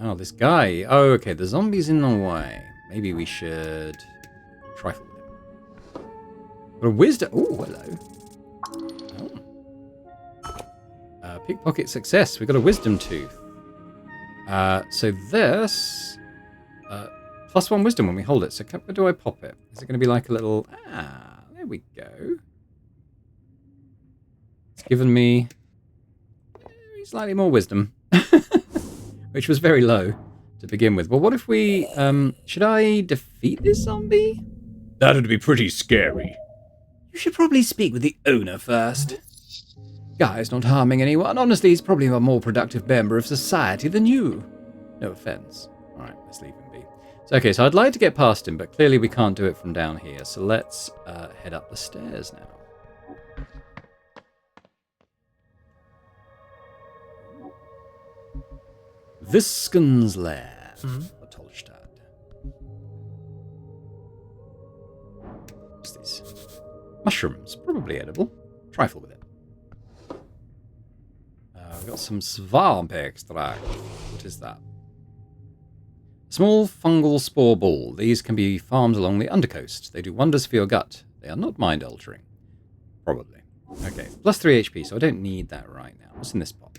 Oh, this guy. Oh, okay. The zombie's in the way. Maybe we should trifle with him. But a wisdom... Oh, hello. Oh. Pickpocket success. We got a wisdom tooth. So this... +1 wisdom when we hold it. So where do I pop it? Is it going to be like a little... Ah, there we go. It's given me slightly more wisdom. Which was very low to begin with. Well, what if we... should I defeat this zombie? That'd be pretty scary. You should probably speak with the owner first. Guy's not harming anyone. Honestly, he's probably a more productive member of society than you. No offense. Alright, let's leave him be. So, okay, so I'd like to get past him, but clearly we can't do it from down here. So let's head up the stairs now. Viscon's Lair, Tolstad. What's this? Mushrooms, probably edible. Trifle with it. We've got some swamp extract. What is that? Small fungal spore ball. These can be farmed along the undercoast. They do wonders for your gut. They are not mind-altering. Probably. Okay, +3 HP, so I don't need that right now. What's in this pot?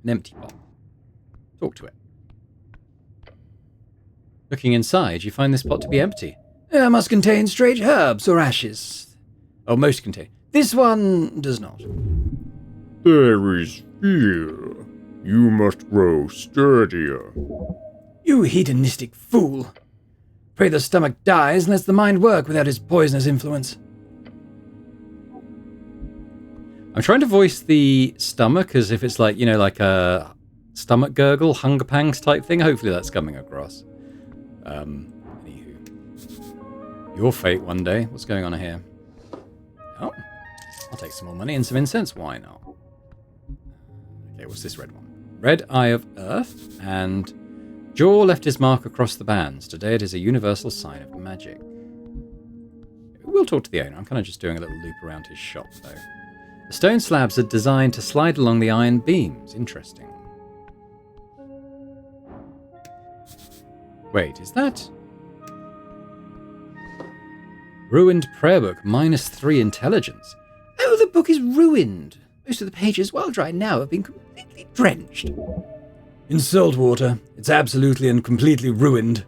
An empty pot. Talk to it. Looking inside, you find this pot to be empty. It must contain strange herbs or ashes. Oh, most contain. This one does not. There is fear. You must grow sturdier. You hedonistic fool. Pray the stomach dies and lets the mind work without its poisonous influence. I'm trying to voice the stomach as if it's like, you know, like a stomach gurgle, hunger pangs type thing. Hopefully that's coming across. Anywho. Your fate one day. What's going on here? Oh, I'll take some more money and some incense. Why not? Okay, what's this red one? Red Eye of Earth, and Jaw left his mark across the bands. Today it is a universal sign of magic. We'll talk to the owner. I'm kind of just doing a little loop around his shop, though. The stone slabs are designed to slide along the iron beams. Interesting. Wait, is that... Ruined prayer book, -3 intelligence. Oh, the book is ruined. Most of the pages, while dry now, have been completely drenched. In salt water, it's absolutely and completely ruined.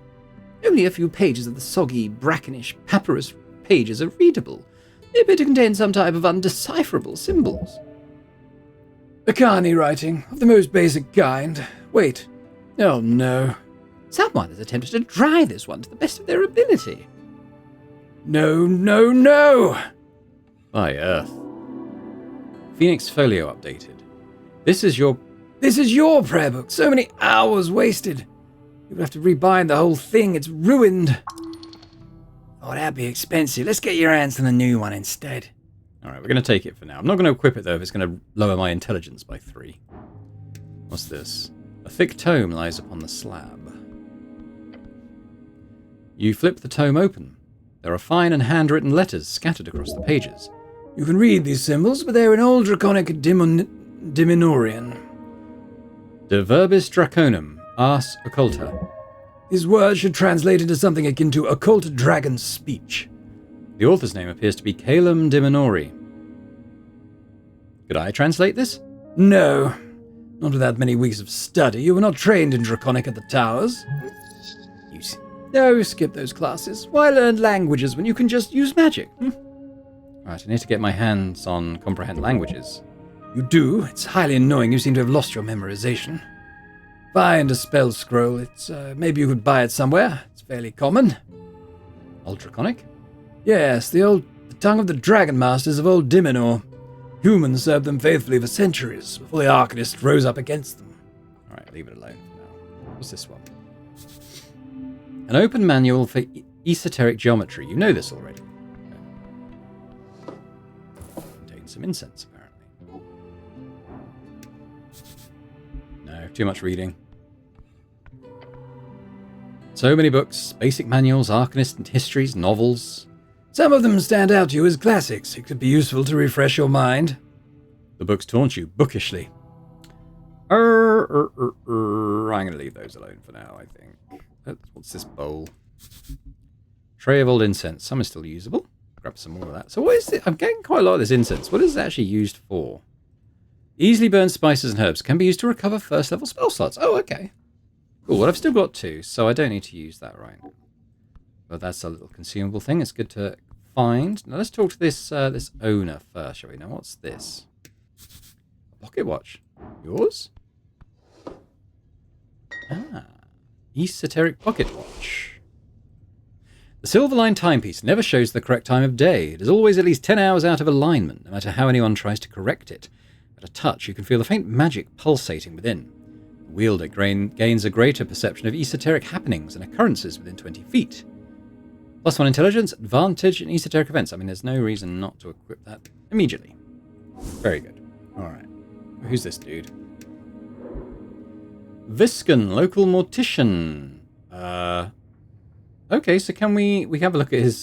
Only a few pages of the soggy, brackenish papyrus pages are readable. They appear to contain some type of undecipherable symbols. Akani writing, of the most basic kind. Wait. Oh no. Someone has attempted to dry this one to the best of their ability. No, no, no! By Earth. Phoenix Folio updated. This is your prayer book. So many hours wasted. You would have to rebind the whole thing. It's ruined. Oh, that'd be expensive. Let's get your hands on a new one instead. Alright, we're going to take it for now. I'm not going to equip it, though, if it's going to lower my intelligence by 3. What's this? A thick tome lies upon the slab. You flip the tome open. There are fine and handwritten letters scattered across the pages. You can read these symbols, but they're in Old Draconic Diminorian. De verbis draconum, ars occulta. These words should translate into something akin to occult dragon speech. The author's name appears to be Calum Diminori. Could I translate this? No. Not without many weeks of study. You were not trained in Draconic at the Towers. No, skip those classes. Why learn languages when you can just use magic? Right, I need to get my hands on comprehend languages. You do? It's highly annoying. You seem to have lost your memorization. Find a spell scroll. It's maybe you could buy it somewhere. It's fairly common. Old Draconic? Yes, the tongue of the Dragon Masters of Old Diminor. Humans served them faithfully for centuries before the Arcanist rose up against them. Alright, leave it alone for now. What's this one? An open manual for esoteric geometry. You know this already. Okay. Contains some incense, apparently. No, too much reading. So many books, basic manuals, arcanist and histories, novels. Some of them stand out to you as classics. It could be useful to refresh your mind. The books taunt you bookishly. I'm going to leave those alone for now, I think. What's this bowl? Tray of old incense. Some is still usable. Grab some more of that. So what is it? I'm getting quite a lot of this incense. What is it actually used for? Easily burned spices and herbs can be used to recover first level spell slots. Oh, okay. Cool. Well, I've still got 2, so I don't need to use that right now. But that's a little consumable thing. It's good to find. Now let's talk to this this owner first, shall we? Now what's this? A pocket watch. Yours? Ah. Esoteric pocket watch. The silver-lined timepiece never shows the correct time of day. It is always at least 10 hours out of alignment, no matter how anyone tries to correct it. At a touch, you can feel the faint magic pulsating within. The wielder gains a greater perception of esoteric happenings and occurrences within 20 feet. +1 intelligence, advantage in esoteric events. I mean, there's no reason not to equip that immediately. Very good. Alright. Who's this dude? Viscon, local mortician. Okay, so can we have a look at his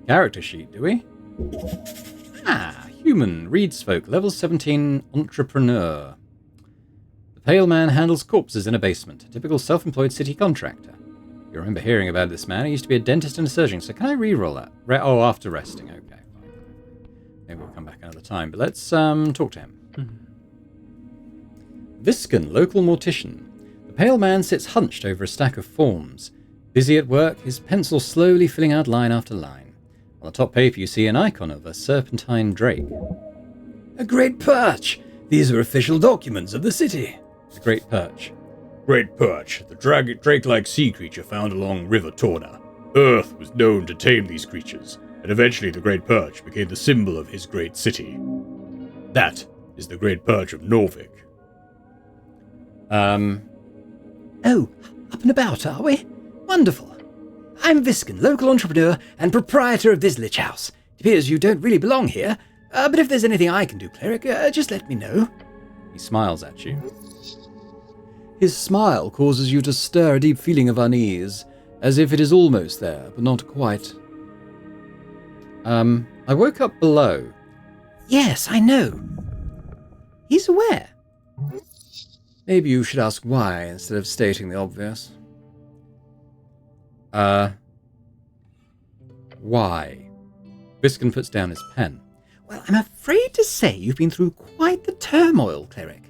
character sheet, do we? Ah, human, reads folk, level 17 entrepreneur. The pale man handles corpses in a basement, a typical self-employed city contractor. You remember hearing about this man. He used to be a dentist and a surgeon, so can I re-roll that? After resting, okay. Fine. Maybe we'll come back another time, but let's talk to him. Viscon, local mortician. The pale man sits hunched over a stack of forms. Busy at work, his pencil slowly filling out line after line. On the top paper you see an icon of a serpentine drake. A great perch! These are official documents of the city. The great perch. Great perch, the drake-like sea creature found along River Torna. Earth was known to tame these creatures, and eventually the great perch became the symbol of his great city. That is the great perch of Norvik. Oh, up and about, are we? Wonderful. I'm Viscon, local entrepreneur and proprietor of this lich house. It appears you don't really belong here, but if there's anything I can do, cleric, just let me know. He smiles at you. His smile causes you to stir a deep feeling of unease, as if it is almost there, but not quite. I woke up below. Yes, I know. He's aware. Maybe you should ask why instead of stating the obvious. Why? Viscon puts down his pen. Well, I'm afraid to say you've been through quite the turmoil, cleric.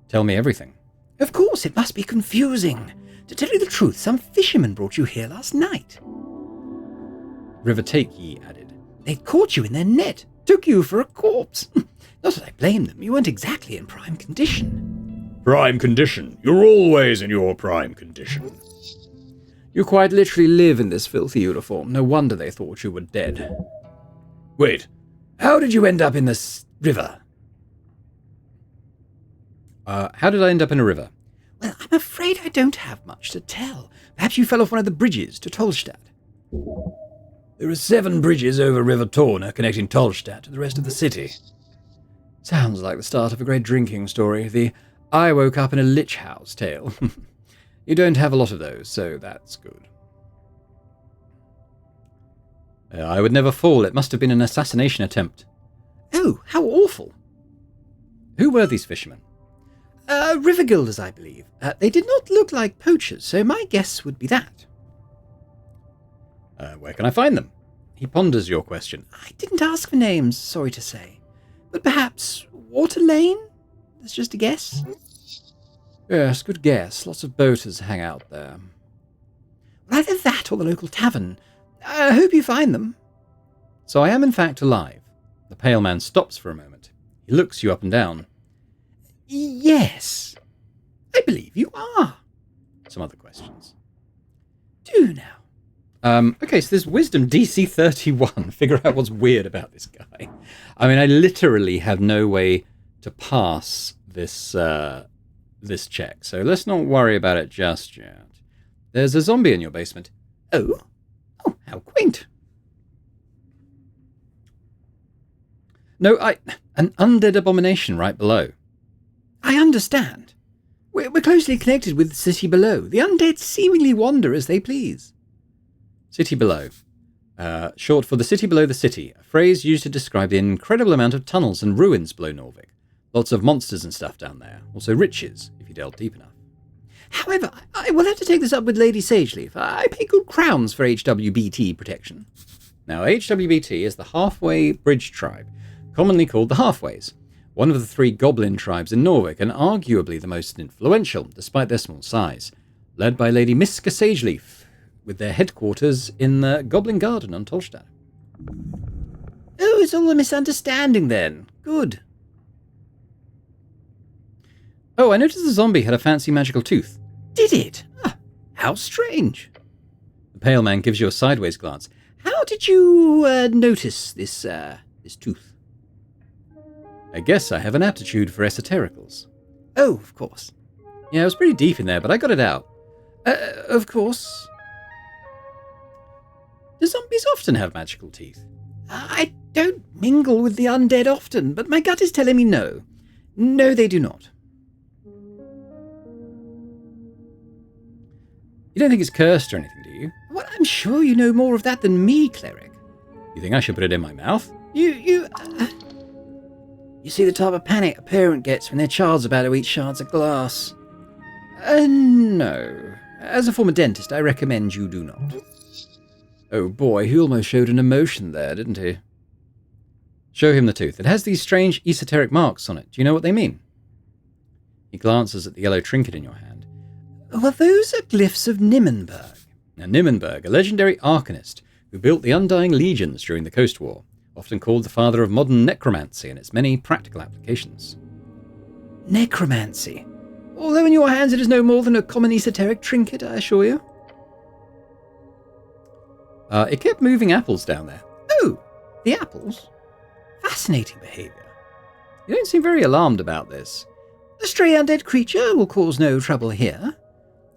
Tell me everything. Of course, it must be confusing. To tell you the truth, some fishermen brought you here last night. River take, ye added. They'd caught you in their net, took you for a corpse. Not that I blame them, you weren't exactly in prime condition. Prime condition? You're always in your prime condition. You quite literally live in this filthy uniform. No wonder they thought you were dead. Wait, How did you end up in this river? How did I end up in a river? Well, I'm afraid I don't have much to tell. Perhaps you fell off one of the bridges to Tolstadt. There are 7 bridges over River Torna connecting Tolstadt to the rest of the city. Sounds like the start of a great drinking story. The I woke up in a lich house tale. You don't have a lot of those, so that's good. I would never fall. It must have been an assassination attempt. Oh, how awful. Who were these fishermen? River Guilders, I believe. They did not look like poachers, so my guess would be that. Where can I find them? He ponders your question. I didn't ask for names, sorry to say. But perhaps Water Lane? That's just a guess. Yes, good guess. Lots of boaters hang out there. Well, either that or the local tavern. I hope you find them. So I am in fact alive. The pale man stops for a moment. He looks you up and down. Yes, I believe you are. Some other questions. Do now. Okay, so there's wisdom DC 31. Figure out what's weird about this guy. I mean, I literally have no way to pass this this check, so let's not worry about it just yet. There's a zombie in your basement. Oh, how quaint. No, an undead abomination right below. I understand. We're closely connected with the city below. The undead seemingly wander as they please. City below. Short for the city below the city, a phrase used to describe the incredible amount of tunnels and ruins below Norvik. Lots of monsters and stuff down there. Also riches, if you delve deep enough. However, I will have to take this up with Lady Sageleaf. I pay good crowns for HWBT protection. Now, HWBT is the Halfway Bridge Tribe, commonly called the Halfways, one of the 3 goblin tribes in Norvik, and arguably the most influential, despite their small size, led by Lady Miska Sageleaf, with their headquarters in the Goblin Garden on Tolstadt. Oh, it's all a misunderstanding then. Good. Oh, I noticed the zombie had a fancy magical tooth. Did it? How strange. The pale man gives you a sideways glance. How did you notice this tooth? I guess I have an aptitude for esotericals. Oh, of course. Yeah, it was pretty deep in there, but I got it out. Of course. Do zombies often have magical teeth? I don't mingle with the undead often, but my gut is telling me no. No, they do not. You don't think it's cursed or anything, do you? Well, I'm sure you know more of that than me, cleric. You think I should put it in my mouth? You see the type of panic a parent gets when their child's about to eat shards of glass. No. As a former dentist, I recommend you do not. Oh boy, he almost showed an emotion there, didn't he? Show him the tooth. It has these strange esoteric marks on it. Do you know what they mean? He glances at the yellow trinket in your hand. Well, those are glyphs of Nimmenberg. Now, Nimmenberg, a legendary arcanist who built the Undying Legions during the Coast War, often called the father of modern necromancy and its many practical applications. Necromancy. Although in your hands it is no more than a common esoteric trinket, I assure you. It kept moving apples down there. Oh, the apples? Fascinating behaviour. You don't seem very alarmed about this. A stray undead creature will cause no trouble here.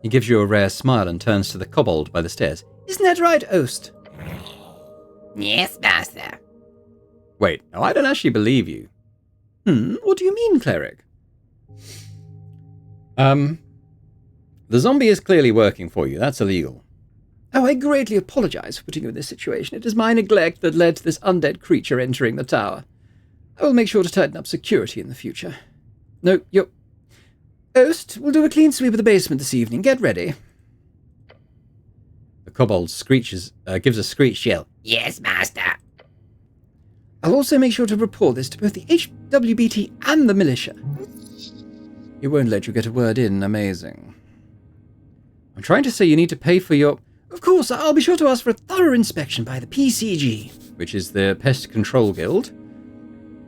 He gives you a rare smile and turns to the kobold by the stairs. Isn't that right, Ost? Yes, master. Wait, no, I don't actually believe you. What do you mean, cleric? The zombie is clearly working for you. That's illegal. Oh, I greatly apologize for putting you in this situation. It is my neglect that led to this undead creature entering the tower. I will make sure to tighten up security in the future. No, you're... Ost, we'll do a clean sweep of the basement this evening. Get ready. The kobold gives a screeched yell. Yes, master. I'll also make sure to report this to both the HWBT and the militia. He won't let you get a word in. Amazing. I'm trying to say you need to pay for your... Of course, I'll be sure to ask for a thorough inspection by the PCG. Which is the Pest Control Guild.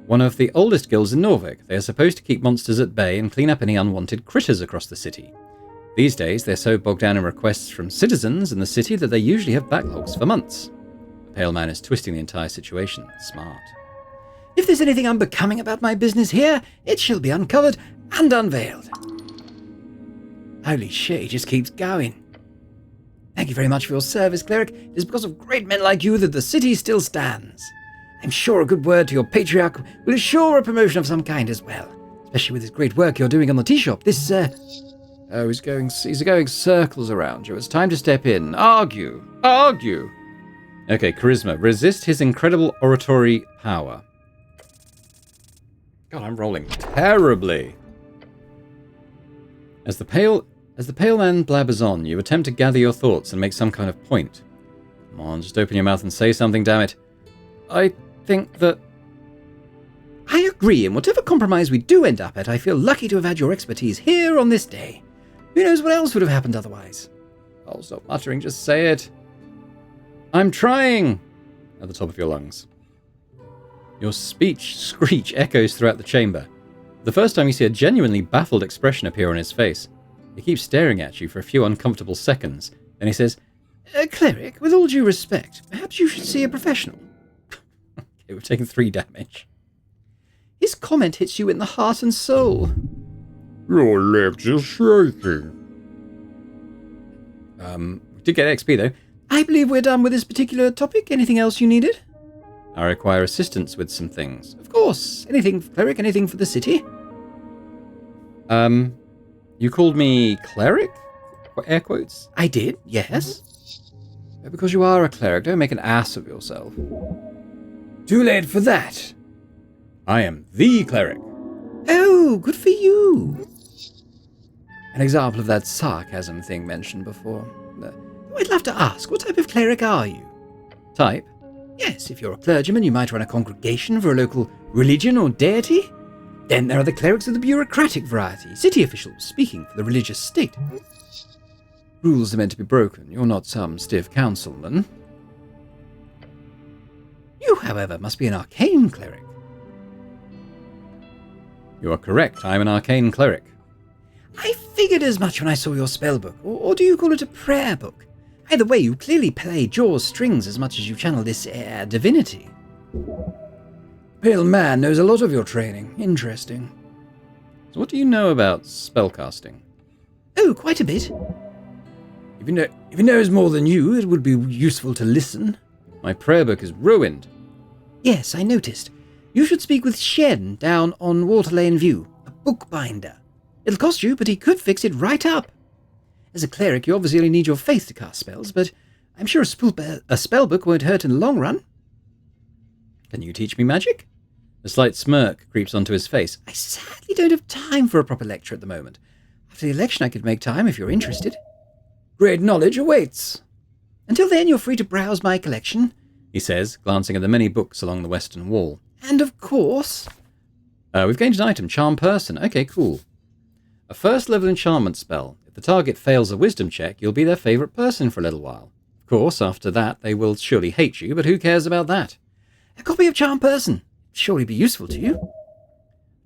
One of the oldest guilds in Norvik. They are supposed to keep monsters at bay and clean up any unwanted critters across the city. These days, they're so bogged down in requests from citizens in the city that they usually have backlogs for months. The pale man is twisting the entire situation. Smart. If there's anything unbecoming about my business here, it shall be uncovered and unveiled. Holy shit, he just keeps going. Thank you very much for your service, cleric. It is because of great men like you that the city still stands. I'm sure a good word to your patriarch will assure a promotion of some kind as well, especially with this great work you're doing on the tea shop. This, Oh, he's going circles around you. It's time to step in. Argue. Argue. Okay, charisma. Resist his incredible oratory power. God, I'm rolling terribly. As the pale man blabbers on, you attempt to gather your thoughts and make some kind of point. Come on, just open your mouth and say something, damn it. I think that... I agree, and whatever compromise we do end up at, I feel lucky to have had your expertise here on this day. Who knows what else would have happened otherwise? Oh, stop muttering, just say it. I'm trying! At the top of your lungs. Your screech echoes throughout the chamber. The first time you see a genuinely baffled expression appear on his face. He keeps staring at you for a few uncomfortable seconds, then he says, Cleric, with all due respect, perhaps you should see a professional. Okay, we've taken 3 damage. His comment hits you in the heart and soul. Your lips are shaking. We did get XP though. I believe we're done with this particular topic. Anything else you needed? I require assistance with some things. Of course. Anything, cleric, anything for the city? You called me cleric? Air quotes? I did, yes. Because you are a cleric, don't make an ass of yourself. Too late for that. I am the cleric. Oh, good for you. An example of that sarcasm thing mentioned before. I'd love to ask, what type of cleric are you? Type? Yes, if you're a clergyman, you might run a congregation for a local religion or deity. Then there are the clerics of the bureaucratic variety, city officials speaking for the religious state. Rules are meant to be broken. You're not some stiff councilman. You, however, must be an arcane cleric. You are correct. I am an arcane cleric. I figured as much when I saw your spell book, or do you call it a prayer book? Either way, you clearly play Jaw's strings as much as you channel this divinity. Pale man knows a lot of your training. Interesting. So what do you know about spellcasting? Oh, quite a bit. If he knows more than you, it would be useful to listen. My prayer book is ruined. Yes, I noticed. You should speak with Shen down on Water Lane View, a bookbinder. It'll cost you, but he could fix it right up. As a cleric, you obviously only need your faith to cast spells, but I'm sure a spellbook won't hurt in the long run. Can you teach me magic? A slight smirk creeps onto his face. I sadly don't have time for a proper lecture at the moment. After the election, I could make time if you're interested. Great knowledge awaits. Until then, you're free to browse my collection, he says, glancing at the many books along the western wall. And of course... We've gained an item, Charm Person. Okay, cool. A first-level enchantment spell. If the target fails a wisdom check, you'll be their favourite person for a little while. Of course, after that, they will surely hate you, but who cares about that? A copy of Charm Person. Surely be useful to you.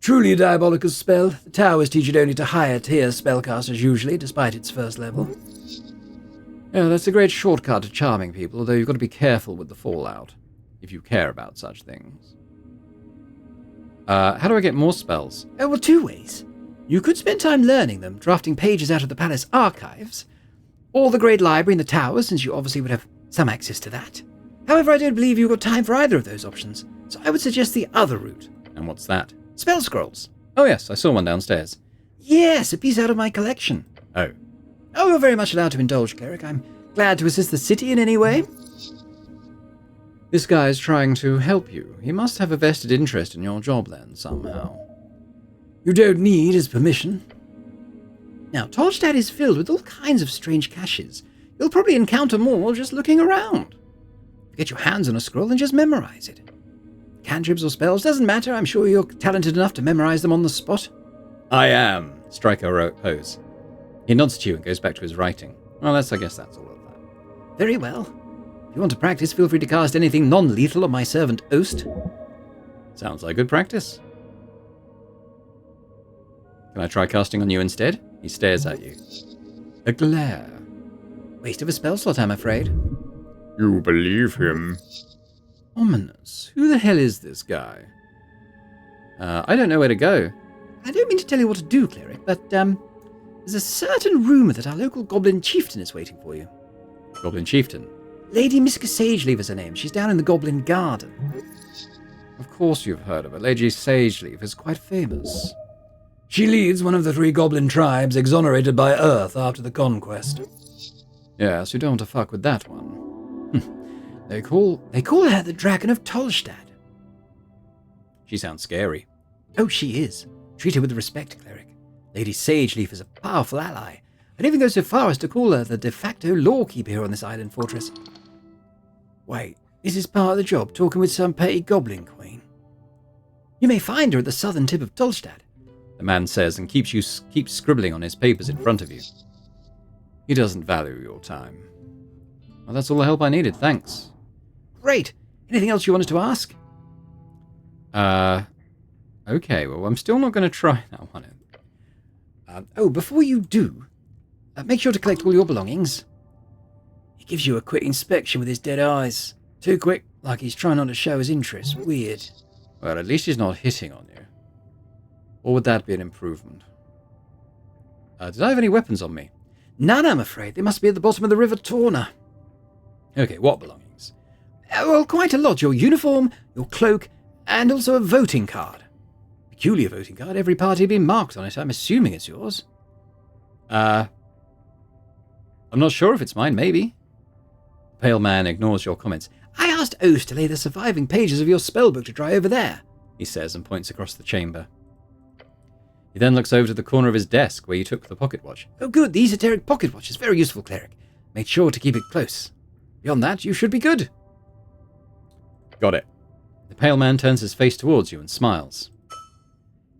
Truly a diabolical spell. The towers teach it only to higher tier spellcasters usually, despite its first level. Yeah, that's a great shortcut to charming people, although you've got to be careful with the fallout, if you care about such things. How do I get more spells? Oh, well, 2 ways. You could spend time learning them, drafting pages out of the palace archives, or the Great Library in the towers, since you obviously would have some access to that. However, I don't believe you've got time for either of those options, so I would suggest the other route. And what's that? Spell scrolls. Oh yes, I saw one downstairs. Yes, a piece out of my collection. Oh. Oh, you're very much allowed to indulge, cleric. I'm glad to assist the city in any way. This guy is trying to help you. He must have a vested interest in your job then, somehow. You don't need his permission. Now, Tolstad is filled with all kinds of strange caches. You'll probably encounter more just looking around. Get your hands on a scroll and just memorize it. Cantrips or spells, doesn't matter. I'm sure you're talented enough to memorize them on the spot. I am. Strike a pose. He nods to you and goes back to his writing. Well, I guess that's all of that. Very well. If you want to practice, feel free to cast anything non-lethal on my servant Oast. Sounds like good practice. Can I try casting on you instead? He stares at you. A glare. Waste of a spell slot, I'm afraid. You believe him? Ominous. Who the hell is this guy? I don't know where to go. I don't mean to tell you what to do, cleric, but there's a certain rumour that our local goblin chieftain is waiting for you. Goblin Chieftain. Lady Miska Sageleaf is her name. She's down in the Goblin Garden. Of course you've heard of her. Lady Sageleaf is quite famous. She leads one of the 3 goblin tribes exonerated by Earth after the conquest. Yes, you don't want to fuck with that one. They call her the Dragon of Tolstad. She sounds scary. Oh, she is. Treat her with respect, cleric. Lady Sageleaf is a powerful ally. I'd even go so far as to call her the de facto lawkeeper here on this island fortress. Wait, is this part of the job, talking with some petty goblin queen? You may find her at the southern tip of Tolstad. The man says and keeps scribbling on his papers in front of you. He doesn't value your time. Well, that's all the help I needed, thanks. Great. Anything else you wanted to ask? Okay, well, I'm still not going to try that one. Before you do, make sure to collect all your belongings. He gives you a quick inspection with his dead eyes. Too quick, like he's trying not to show his interest. Weird. Well, at least he's not hitting on you. Or would that be an improvement? Did I have any weapons on me? None, I'm afraid. They must be at the bottom of the River Torna. Okay, what belongings? Well, quite a lot. Your uniform, your cloak, and also a voting card. Peculiar voting card. Every party being marked on it. I'm assuming it's yours. I'm not sure if it's mine, maybe. The pale man ignores your comments. I asked Oath to lay the surviving pages of your spellbook to dry over there, he says and points across the chamber. He then looks over to the corner of his desk where you took the pocket watch. Oh good, the esoteric pocket watch is very useful, cleric. Make sure to keep it close. Beyond that, you should be good. Got it. The pale man turns his face towards you and smiles.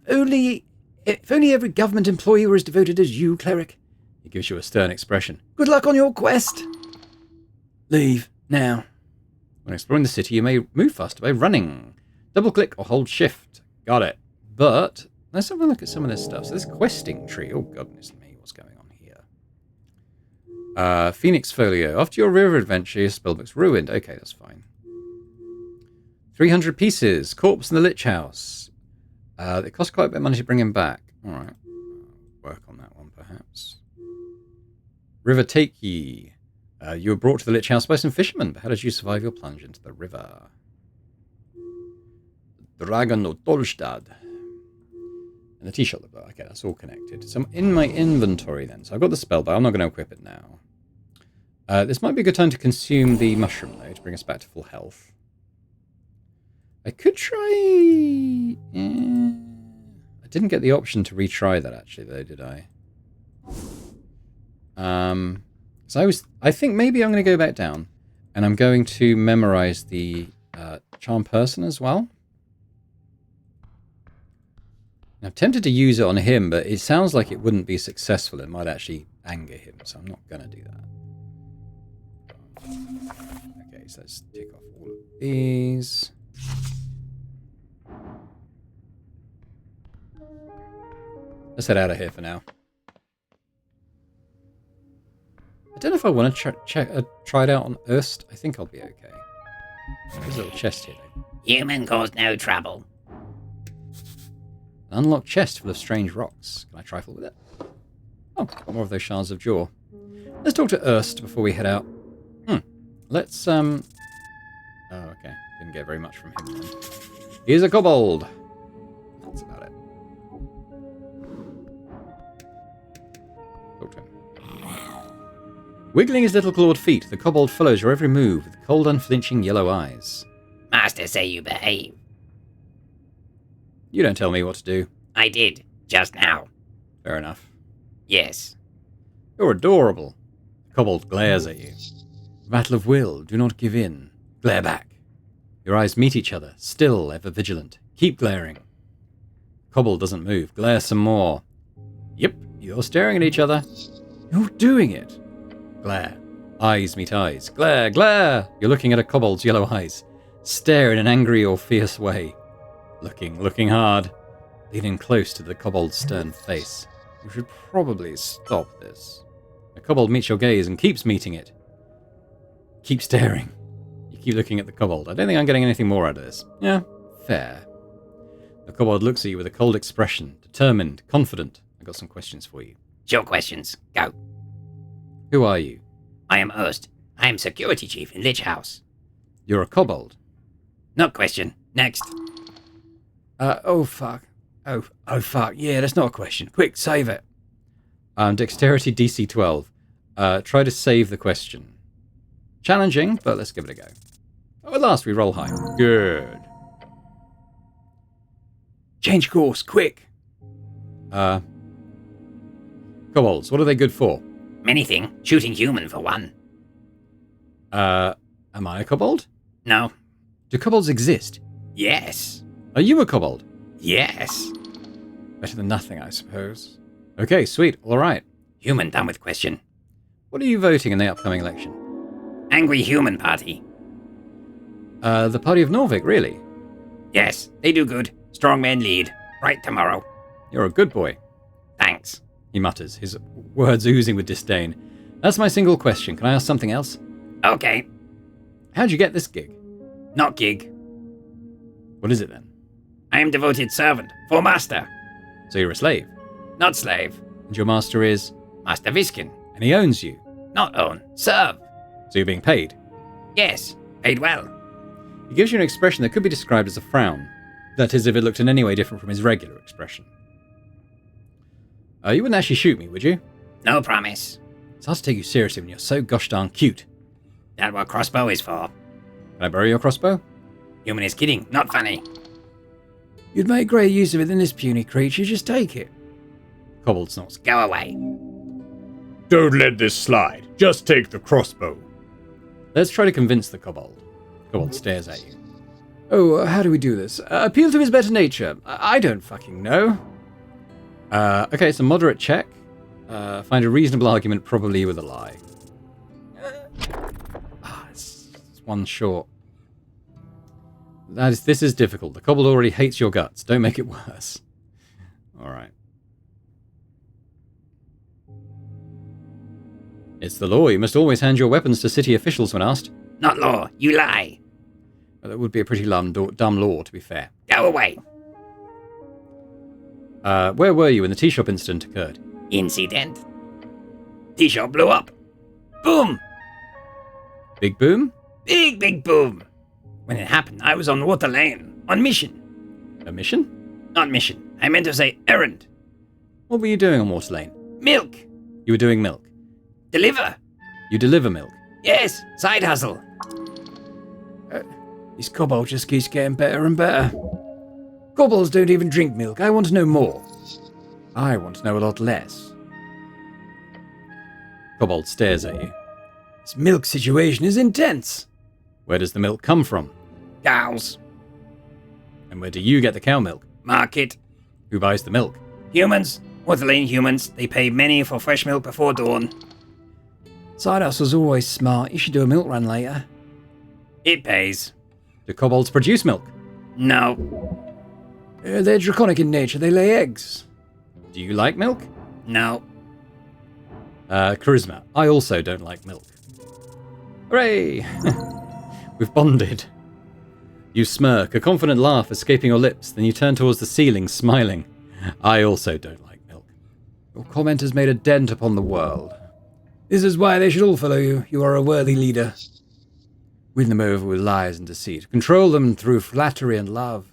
If only every government employee were as devoted as you, cleric. He gives you a stern expression. Good luck on your quest. Leave, now. When exploring the city, you may move faster by running. Double-click or hold shift. Got it. But let's have a look at some of this stuff. So this questing tree. Oh, goodness me, what's going on here? Phoenix Folio. After your river adventure, your spellbook's ruined. Okay, that's fine. 300 pieces. Corpse in the Lich House. It costs quite a bit of money to bring him back. All right. Work on that one, perhaps. River Take Ye. You were brought to the Lich House by some fishermen, but how did you survive your plunge into the river? Dragon of Tolstad. And the t-shirt. Okay, that's all connected. So I'm in my inventory then. So I've got the spell, but I'm not going to equip it now. This might be a good time to consume the mushroom, though, to bring us back to full health. I could try... I didn't get the option to retry that, actually, though, did I? So I think maybe I'm going to go back down, and I'm going to memorize the Charm Person as well. I'm tempted to use it on him, but it sounds like it wouldn't be successful. It might actually anger him, so I'm not going to do that. Okay, so let's tick off all of these. Let's head out of here for now. I don't know if I want to try it out on Erst. I think I'll be okay. There's a little chest here, though. Human caused no trouble. An unlocked chest full of strange rocks. Can I trifle with it? Oh, got more of those shards of jaw. Let's talk to Erst before we head out. Let's, Oh, okay. Didn't get very much from him then. He's a kobold. That's about it. Talk to him. Wiggling his little clawed feet, the kobold follows your every move with cold, unflinching yellow eyes. Master say you behave. You don't tell me what to do. I did, just now. Fair enough. Yes. You're adorable. The kobold glares at you. Battle of will, do not give in. Glare back. Your eyes meet each other, still, ever vigilant. Keep glaring. Kobold doesn't move. Glare some more. Yep, you're staring at each other. You're doing it. Glare. Eyes meet eyes. Glare, glare! You're looking at a kobold's yellow eyes. Stare in an angry or fierce way. Looking hard. Leaning close to the kobold's stern face. You should probably stop this. The kobold meets your gaze and keeps meeting it. Keep staring. You keep looking at the kobold. I don't think I'm getting anything more out of this. Yeah, fair. The kobold looks at you with a cold expression, determined, confident. I got some questions for you. Sure questions. Go. Who are you? I am Erst. I am security chief in Lich House. You're a kobold. No question. Next. Oh, fuck. Oh, fuck. Yeah, that's not a question. Quick, save it. Dexterity DC 12. Try to save the question. Challenging, but let's give it a go. Oh, at last we roll high. Good. Change course, quick. Kobolds, what are they good for? Anything. Shooting human for one. Am I a kobold? No. Do kobolds exist? Yes. Are you a kobold? Yes. Better than nothing, I suppose. Okay, sweet. All right. Human done with question. What are you voting in the upcoming election? Angry human party. The party of Norvik, really? Yes, they do good. Strong men lead. Right tomorrow. You're a good boy, Thanks. he mutters, his words oozing with disdain. That's my single question. Can I ask something else? Okay. How'd you get this gig? Not gig. What is it then? I am devoted servant. For master. So you're a slave, Not slave. and your master is... Master Viskin. and he owns you, Not own. Serve. so you're being paid. Yes. Paid well. He gives you an expression that could be described as a frown. That is, if it looked in any way different from his regular expression. You wouldn't actually shoot me, would you? No promise. It's hard to take you seriously when you're so gosh darn cute. That what crossbow is for. Can I borrow your crossbow? Human is kidding. Not funny. You'd make great use of it in this puny creature. Just take it. Kobold snorts. Go away. Don't let this slide. Just take the crossbow. Let's try to convince the kobold. Kobold stares at you. Oh, how do we do this? Appeal to his better nature. I don't fucking know. Okay, it's a moderate check. Find a reasonable argument, probably with a lie. It's one short. This is difficult. The kobold already hates your guts. Don't make it worse. Alright. It's the law. You must always hand your weapons to city officials when asked. Not law. You lie. Well, that would be a pretty dumb law, to be fair. Go away. Where were you when the tea shop incident occurred? Incident. T-shop blew up. Boom. Big boom? Big boom. When it happened, I was on Water Lane. On mission. A mission? Not mission. I meant to say errand. What were you doing on Water Lane? Milk. You were doing milk. Deliver. You deliver milk. Yes. Side hustle. This kobold just keeps getting better and better. Kobolds don't even drink milk. I want to know more. I want to know a lot less. Kobold stares at you. This milk situation is intense. Where does the milk come from? Cows. And where do you get the cow milk? Market. Who buys the milk? Humans. Water Lane humans. They pay many for fresh milk before dawn. Side hustle's always smart. You should do a milk run later. It pays. Do kobolds produce milk? No. They're draconic in nature. They lay eggs. Do you like milk? No. Charisma. I also don't like milk. Hooray! We've bonded. You smirk, a confident laugh escaping your lips, then you turn towards the ceiling, smiling. I also don't like milk. Your comment has made a dent upon the world. This is why they should all follow you. You are a worthy leader. Win them over with lies and deceit. Control them through flattery and love.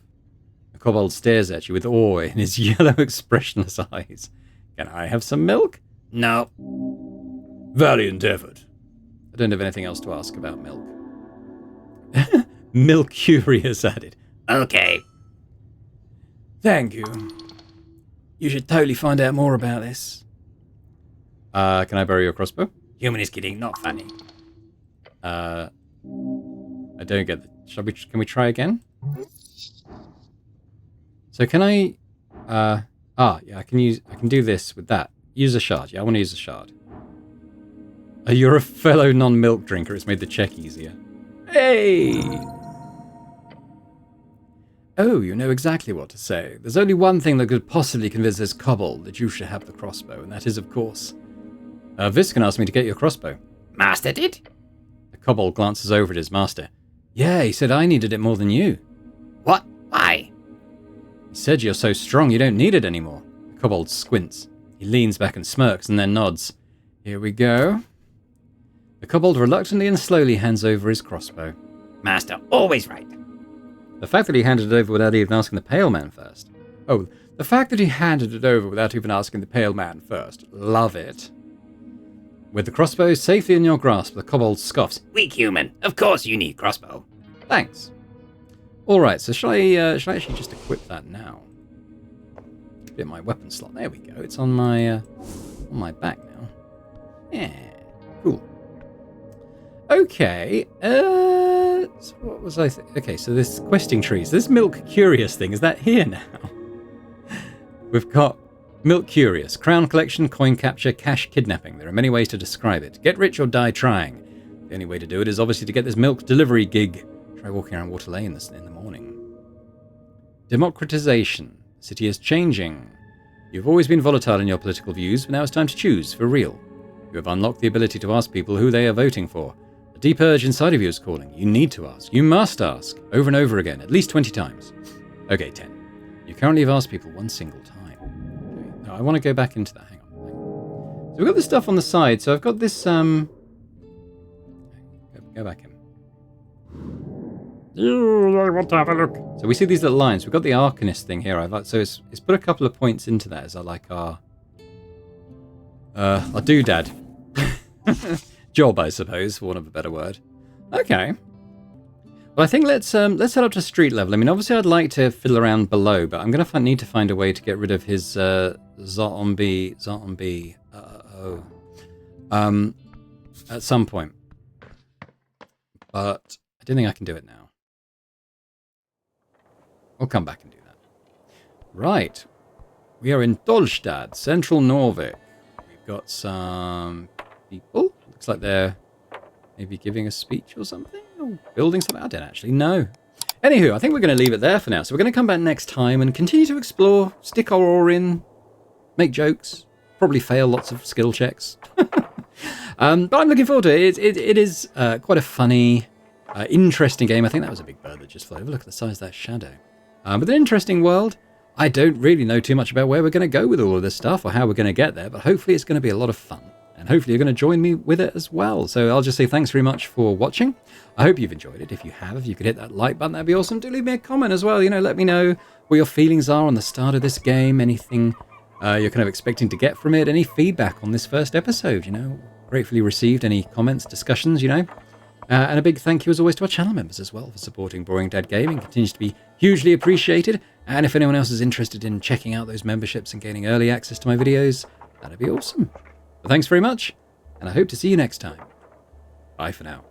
The kobold stares at you with awe in his yellow, expressionless eyes. Can I have some milk? No. Valiant effort. I don't have anything else to ask about milk. Milk curious added. Okay. Thank you. You should totally find out more about this. Can I borrow your crossbow? Human is kidding. Not funny. I don't get the... Can we try again? So can I... yeah, I can do this with that. Use a shard. Yeah, I want to use a shard. You're a fellow non-milk drinker. It's made the check easier. Hey! Oh, you know exactly what to say. There's only one thing that could possibly convince this kobold that you should have the crossbow, and that is, of course... Viscan asked me to get your crossbow. Master did? The kobold glances over at his master. Yeah, he said I needed it more than you. What? Why? He said you're so strong you don't need it anymore. The kobold squints. He leans back and smirks and then nods. Here we go. The kobold reluctantly and slowly hands over his crossbow. Master, always right. The fact that he handed it over without even asking the pale man first. Oh, the fact that he handed it over without even asking the pale man first. Love it. With the crossbow safely in your grasp, the kobold scoffs. Weak human. Of course you need crossbow. Thanks. Alright, so shall I actually just equip that now? Bit my weapon slot. There we go. It's on my back now. Yeah, cool. Okay, so what was I okay, so this questing trees, this milk curious thing, is that here now? We've got milk curious, crown collection, coin capture, cash kidnapping. There are many ways to describe it. Get rich or die trying. The only way to do it is obviously to get this milk delivery gig. Try walking around Water Lane in the morning. Democratization. The city is changing. You've always been volatile in your political views, but now it's time to choose, for real. You have unlocked the ability to ask people who they are voting for. A deep urge inside of you is calling. You need to ask. You must ask. Over and over again, at least 20 times. Okay, 10. You currently have asked people one single time. Okay. No, I want to go back into that. Hang on. So we've got this stuff on the side. So I've got this, Go back in. I want to have a look. So we see these little lines. We've got the Arcanist thing here. So it's put a couple of points into that as our doodad. Job, I suppose, for want of a better word. Okay. Well, I think let's head up to street level. I mean, obviously, I'd like to fiddle around below, but I'm going to need to find a way to get rid of his zombie. At some point. But I don't think I can do it now. I'll come back and do that. Right. We are in Dolstad, central Norvik. We've got some people. Looks like they're maybe giving a speech or something, or building something. I don't actually know. Anywho, I think we're going to leave it there for now. So we're going to come back next time and continue to explore, stick our oar in, make jokes, probably fail lots of skill checks. But I'm looking forward to it. It is quite a funny, interesting game. I think that was a big bird that just flew over. Look at the size of that shadow. But an interesting world. I don't really know too much about where we're going to go with all of this stuff or how we're going to get there, but hopefully it's going to be a lot of fun. And hopefully you're going to join me with it as well. So I'll just say thanks very much for watching. I hope you've enjoyed it. If you have, if you could hit that like button, that'd be awesome. Do leave me a comment as well. Let me know what your feelings are on the start of this game. Anything you're kind of expecting to get from it. Any feedback on this first episode, Gratefully received any comments, discussions, And a big thank you as always to our channel members as well for supporting Boring Dad Gaming. Continues to be hugely appreciated. And if anyone else is interested in checking out those memberships and gaining early access to my videos, that'd be awesome. But thanks very much, and I hope to see you next time. Bye for now.